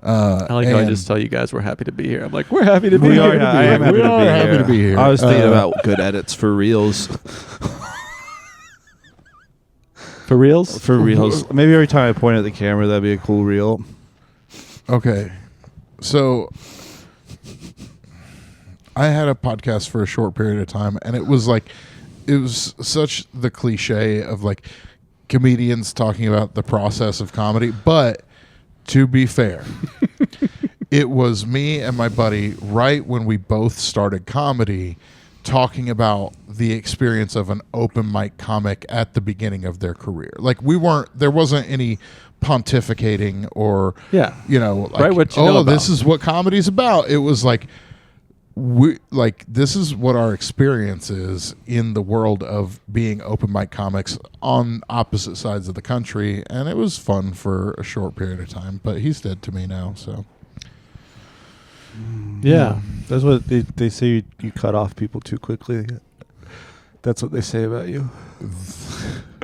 I like how I and just tell you guys we're happy to be here. I'm like, we're happy to be We here. are. I am happy We to are be happy here. to be here. I was thinking Uh, about good edits for reels. For reals? For reels. Maybe every time I point at the camera, that'd be a cool reel. Okay. So I had a podcast for a short period of time, and it was such the cliche of like comedians talking about the process of comedy. But to be fair, it was me and my buddy right when we both started comedy talking about the experience of an open mic comic at the beginning of their career. Like there wasn't any pontificating or, Yeah. like, Write what you know about. this is what comedy's about. It was like, this is what our experience is in the world of being open mic comics on opposite sides of the country. And it was fun for a short period of time, but he's dead to me now. So Yeah. That's what they say. You cut off people too quickly. That's what they say about you.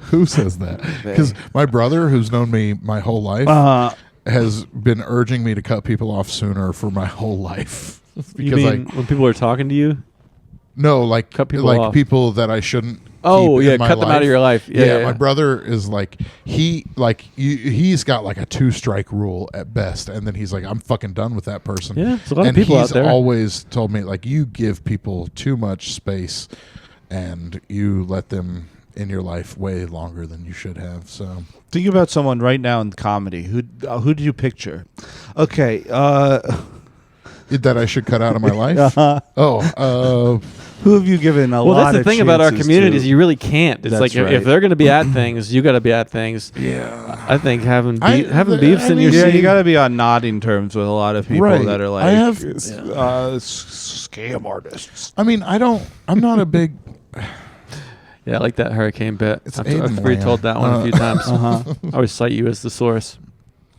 who says that? Because my brother, who's known me my whole life, has been urging me to cut people off sooner for my whole life. You mean when people are talking to you? No, like Cut people like off. people that I shouldn't Oh, keep yeah, in my cut them out life. of your life. Yeah, My brother is like he's got like a 2-strike rule at best, and then he's like, I'm fucking done with that person. Yeah, there's a lot of and people out he's there. always told me like, you give people too much space, and you let them in your life way longer than you should have. So Think about someone right now in comedy. Who do you picture? Okay. that I should cut out of my life. Uh-huh. Who have you given a lot of Well, that's the thing about our chances communities. to? You really can't. It's That's like right. if they're going to be at things, you got to be at things. Yeah. I think having I beefs in mean, your Yeah, scene. you got to be on nodding terms with a lot of people Right. that are like I have- scam artists. I mean, I'm not a big. Yeah, I like that hurricane bit. It's I've Aiden retold that one a few times. Uh-huh. I always cite you as the source.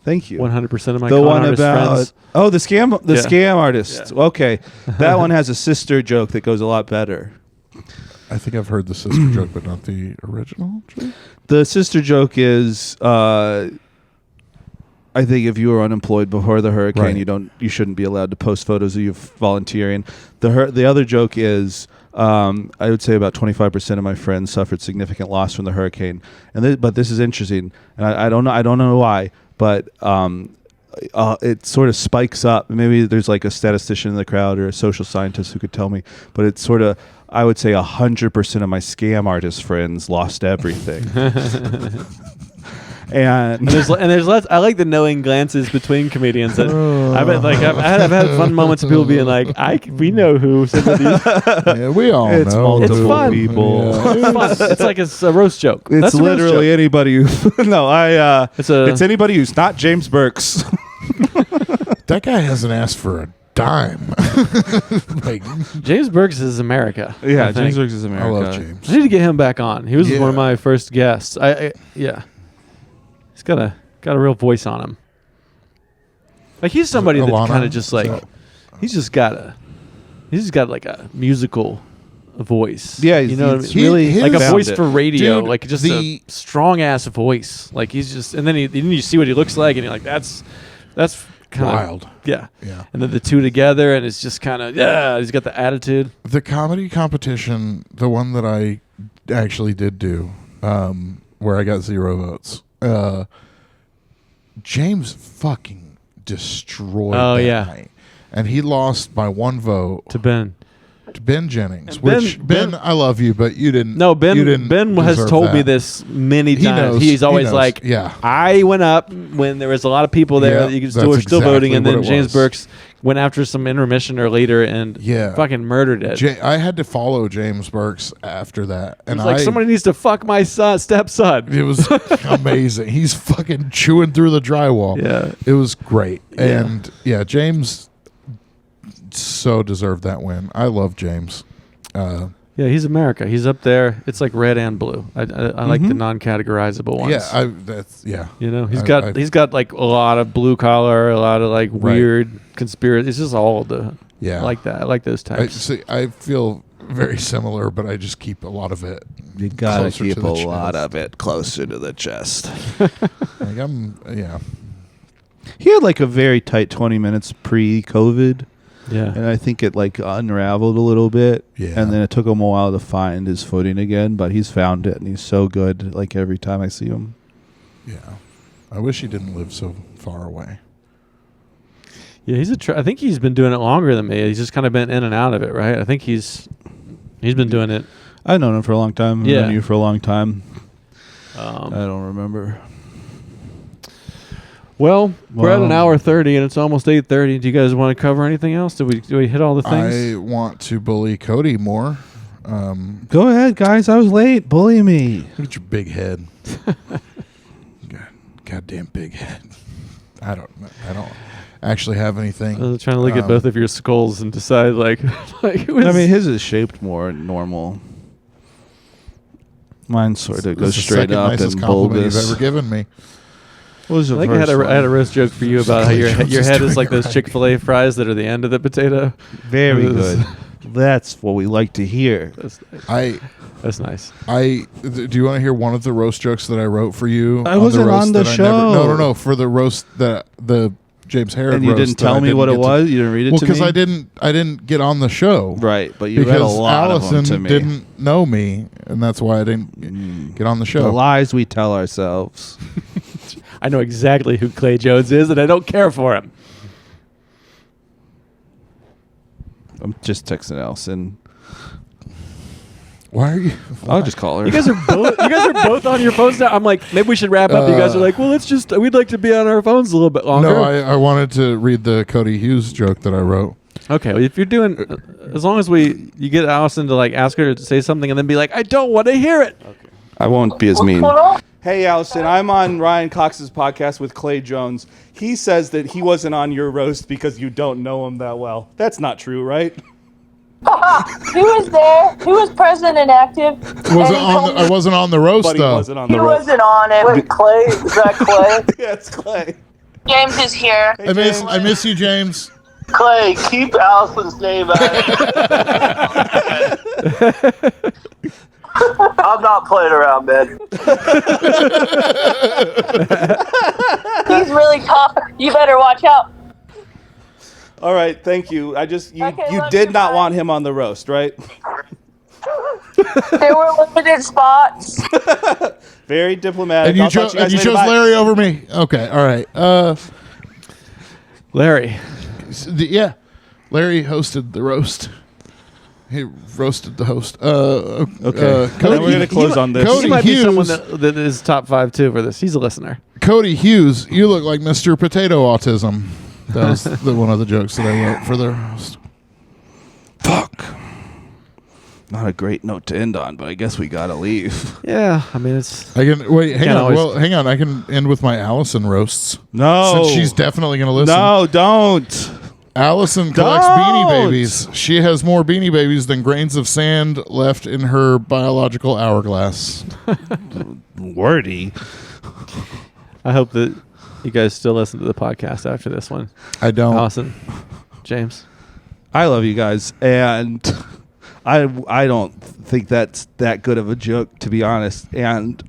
Thank you. 100% of my The con one artist about friends. the scam artist. Yeah. Okay, that one has a sister joke that goes a lot better. I think I've heard the sister joke, but not the original joke. The sister joke is, I think if you were unemployed before the hurricane, Right. you shouldn't be allowed to post photos of you volunteering. The other joke is, I would say about 25% of my friends suffered significant loss from the hurricane, but this is interesting, and I don't know why, but it sort of spikes up. Maybe there's like a statistician in the crowd or a social scientist who could tell me, but it's sort of, I would say 100% of my scam artist friends lost everything. And There's lots. I like the knowing glances between comedians. That I've had fun moments of people being like, we know who some of these. Yeah, we all It's know. multiple It's fun. people. Yeah. It's fun. It's like it's a roast joke. It's That's a roast literally joke. anybody who It's it's anybody who's not James Burks. That guy hasn't asked for a dime. Like, James Burks is America. Yeah, I think. James Burks is I America. love James. I need to get him back on. He was Yeah. one of my first guests. Yeah, he's got a real voice on him. Like he's somebody that's Alana? kind of just like Is that- he's just got like a musical voice. Yeah, you know what I mean? he's really Like a found voice it. for radio, Dude, like just the- a strong ass voice. Like he's just, and then you see what he looks like, and you're like, that's kind of Wild. yeah. Yeah. And then the two together, and it's just kind of he's got the attitude. The comedy competition, the one that I actually did do, where I got 0 votes, James fucking destroyed that night. And he lost by 1 vote To Ben. to Ben Jennings, And Ben- which, Ben, I love you, but you didn't. No, Ben. you didn't Ben has deserve told me that. this many He times. knows. He's He always knows. like, Yeah. I went up when there was a lot of people there. Yeah, that you that's were still voting, exactly and then what it James was. Burks went after some intermission or later and Yeah. fucking murdered it. I had to follow James Burks after that. He And was like, somebody needs to fuck my stepson. It was amazing. He's fucking chewing through the drywall. Yeah. It was great. Yeah. And yeah, James so deserved that win. I love James. Yeah, he's America. He's up there. It's like red and blue. I like the non-categorizable ones. Yeah. You know, he's I- got got like a lot of blue collar, a lot of like Right. weird conspiracy. It's just all the Yeah. I like that. I like those types. I feel very similar, but I just keep a lot of it. You gotta closer keep to a the lot chest. of it closer to the chest. Like yeah. He had like a very tight 20 minutes pre-COVID, Yeah. and I think it like unraveled a little bit. Yeah. And then it took him a while to find his footing again, but he's found it, and he's so good. Like every time I see him. Yeah. I wish he didn't live so far away. Yeah, I think he's been doing it longer than me. He's just kind of been in and out of it, right? I think he's been doing it. I've known him for a long time. I've Yeah. known you for a long time. Um, I don't remember. Well, we're at an Well- hour 30, and it's almost 8:30. Do you guys want to cover anything else? Do we hit all the things? I want to bully Cody more. Go ahead, guys. I was late. Bully me. Look at your big head. Goddamn big head. I don't actually have anything. I was trying to look at both of your skulls and decide like it was, I mean, his is shaped more normal. Mine sort of This goes is the straight second up nicest and compliment bulbous. you've ever given me. What was the I think I had first I had a one? roast joke for you about how your Jones your is head is doing like it those right. Chick-fil-A fries that are the end of the potato. Very It was- good. That's what we like to hear. That's nice. Do you want to hear one of the roast jokes that I wrote for you? I wasn't roast on the that I show. No. For the roast that the James Harrod And you roast didn't that I tell me what it get to- was? You didn't read it Well, to me? because I didn't get on the show. Right, but you Because read a lot Allison of them to me. didn't know me and that's why I didn't get on the The show. lies we tell ourselves. I know exactly who Clay Jones is, and I don't care for him. I'm just texting Allison. Why are you? I'll just call her. You guys are both on your phones now. I'm like, maybe we should wrap up. You guys are like, well, we'd like to be on our phones a little bit longer. No, I wanted to read the Cody Hughes joke that I wrote. Okay, well, if you're doing, as long as you get Allison to like ask her to say something and then be like, I don't want to hear it. Okay. I won't be as mean. Hey, Allison, I'm on Ryan Cox's podcast with Clay Jones. He says that he wasn't on your roast because you don't know him that well. That's not true, right? He was there. He was present and active. I wasn't on the roast, But he though. wasn't on the He roast. wasn't on it. Wait, Clay? Is that Clay? Yeah, it's Clay. James is here. Hey, I miss you, James. Clay, keep Allison's name out of it. I'm not playing around, man. He's really tough. You better watch out. All right, thank you. You Okay, did not bye. want him on the roast, right? There were limited spots. Very diplomatic. And you I'll talk chose to guys later. Bye. Larry over me. Okay, all right. Larry. Yeah, Larry hosted the roast. He roasted the host. Okay. Cody, Then we're going to close on this. Cody He might Hughes. be someone that is top 5 too for this. He's a listener. Cody Hughes, you look like Mr. Potato Autism. That was one of the jokes that I wrote for the roast. Fuck. Not a great note to end on, but I guess we got to leave. Yeah, I mean it's. I can wait. Hang Can't on. always- Well, hang on. I can end with my Allison roasts. No. Since she's definitely going to listen. No, don't. Allison collects Beanie Don't. Babies. She has more Beanie Babies than grains of sand left in her biological hourglass. Wordy. I hope that you guys still listen to the podcast after this one. I don't. Allison, James. I love you guys, and I don't think that's that good of a joke, to be honest. And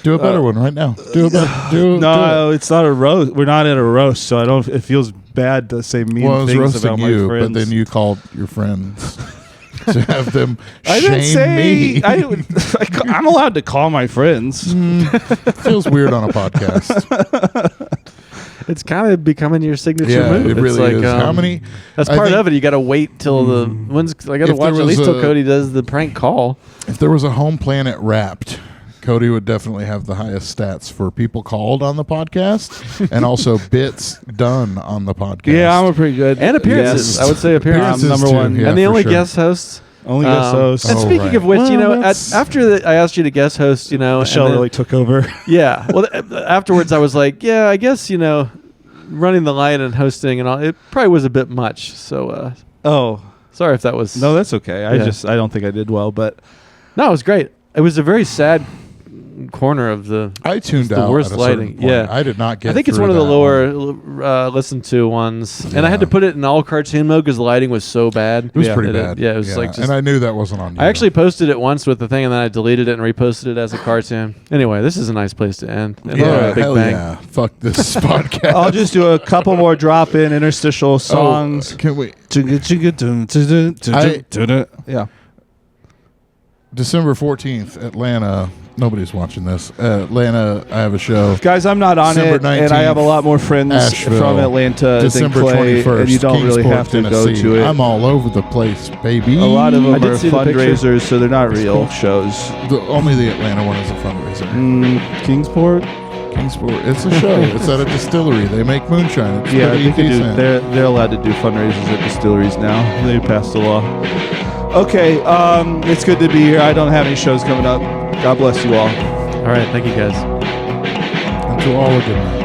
Do a better one right now. Do a better. Do no, it's not a roast. We're not in a roast, so I don't. It feels bad to say mean Well, I was things roasting about you, my friends. but then you called your friends to have them I didn't shame say. me. I'm allowed to call my friends. Feels weird on a podcast. It's kind of becoming your signature Yeah, move. it It's really like, is. How many? That's I part think of it. You got to wait till the when's. I got to If watch there at least was till a- Cody does the prank call. If there was a Home Planet Wrapped, Cody would definitely have the highest stats for people called on the podcast and also bits done on the podcast. Yeah, I'm a pretty good And appearances. Yes. I would say appearances. I'm number too, one. yeah, and the for only sure. guest hosts. Only guest host. And Oh, speaking right. of which, Well, after I asked you to guest host, Michelle and then- really took over. yeah. Well, afterwards I was like, yeah, I guess running the light and hosting and all, it probably was a bit much. So Oh sorry if that was. no, that's okay. I Yeah. don't think I did well, but No, it was great. It was a very sad corner of the. I tuned the out. worst at a certain lighting. point. Yeah. I did not get. I think it's through one of the that lower listened to ones, and I had to put it in all cartoon mode because the lighting was so bad. It was Yeah. pretty That bad. yeah, it was like just. and I knew that wasn't on you. I actually posted it once with the thing, and then I deleted it and reposted it as a cartoon. Anyway, this is a nice place to end. And Yeah, Big hell Bang. yeah. Fuck this podcast. I'll just do a couple more drop-in interstitial songs. Oh, can we? Yeah. December 14th, Atlanta. Nobody's watching this. Atlanta, I have a show. Guys, I'm not on December it, and I have a lot more friends Asheville, from Atlanta December than Clay, 21st, and you don't really Kingsport, have to Tennessee. go to it. I'm all over the place, baby. A lot of I them did are see the picture. fundraisers, so they're not real shows. Only the Atlanta one is a fundraiser. Kingsport? Kingsport, it's a show. It's at a distillery. They make moonshine. It's Yeah, pretty they can do. decent. They're allowed to do fundraisers at distilleries now. They passed the law. Okay, it's good to be here. I don't have any shows coming up. God bless you all. All right, thank you guys. And to all a good night.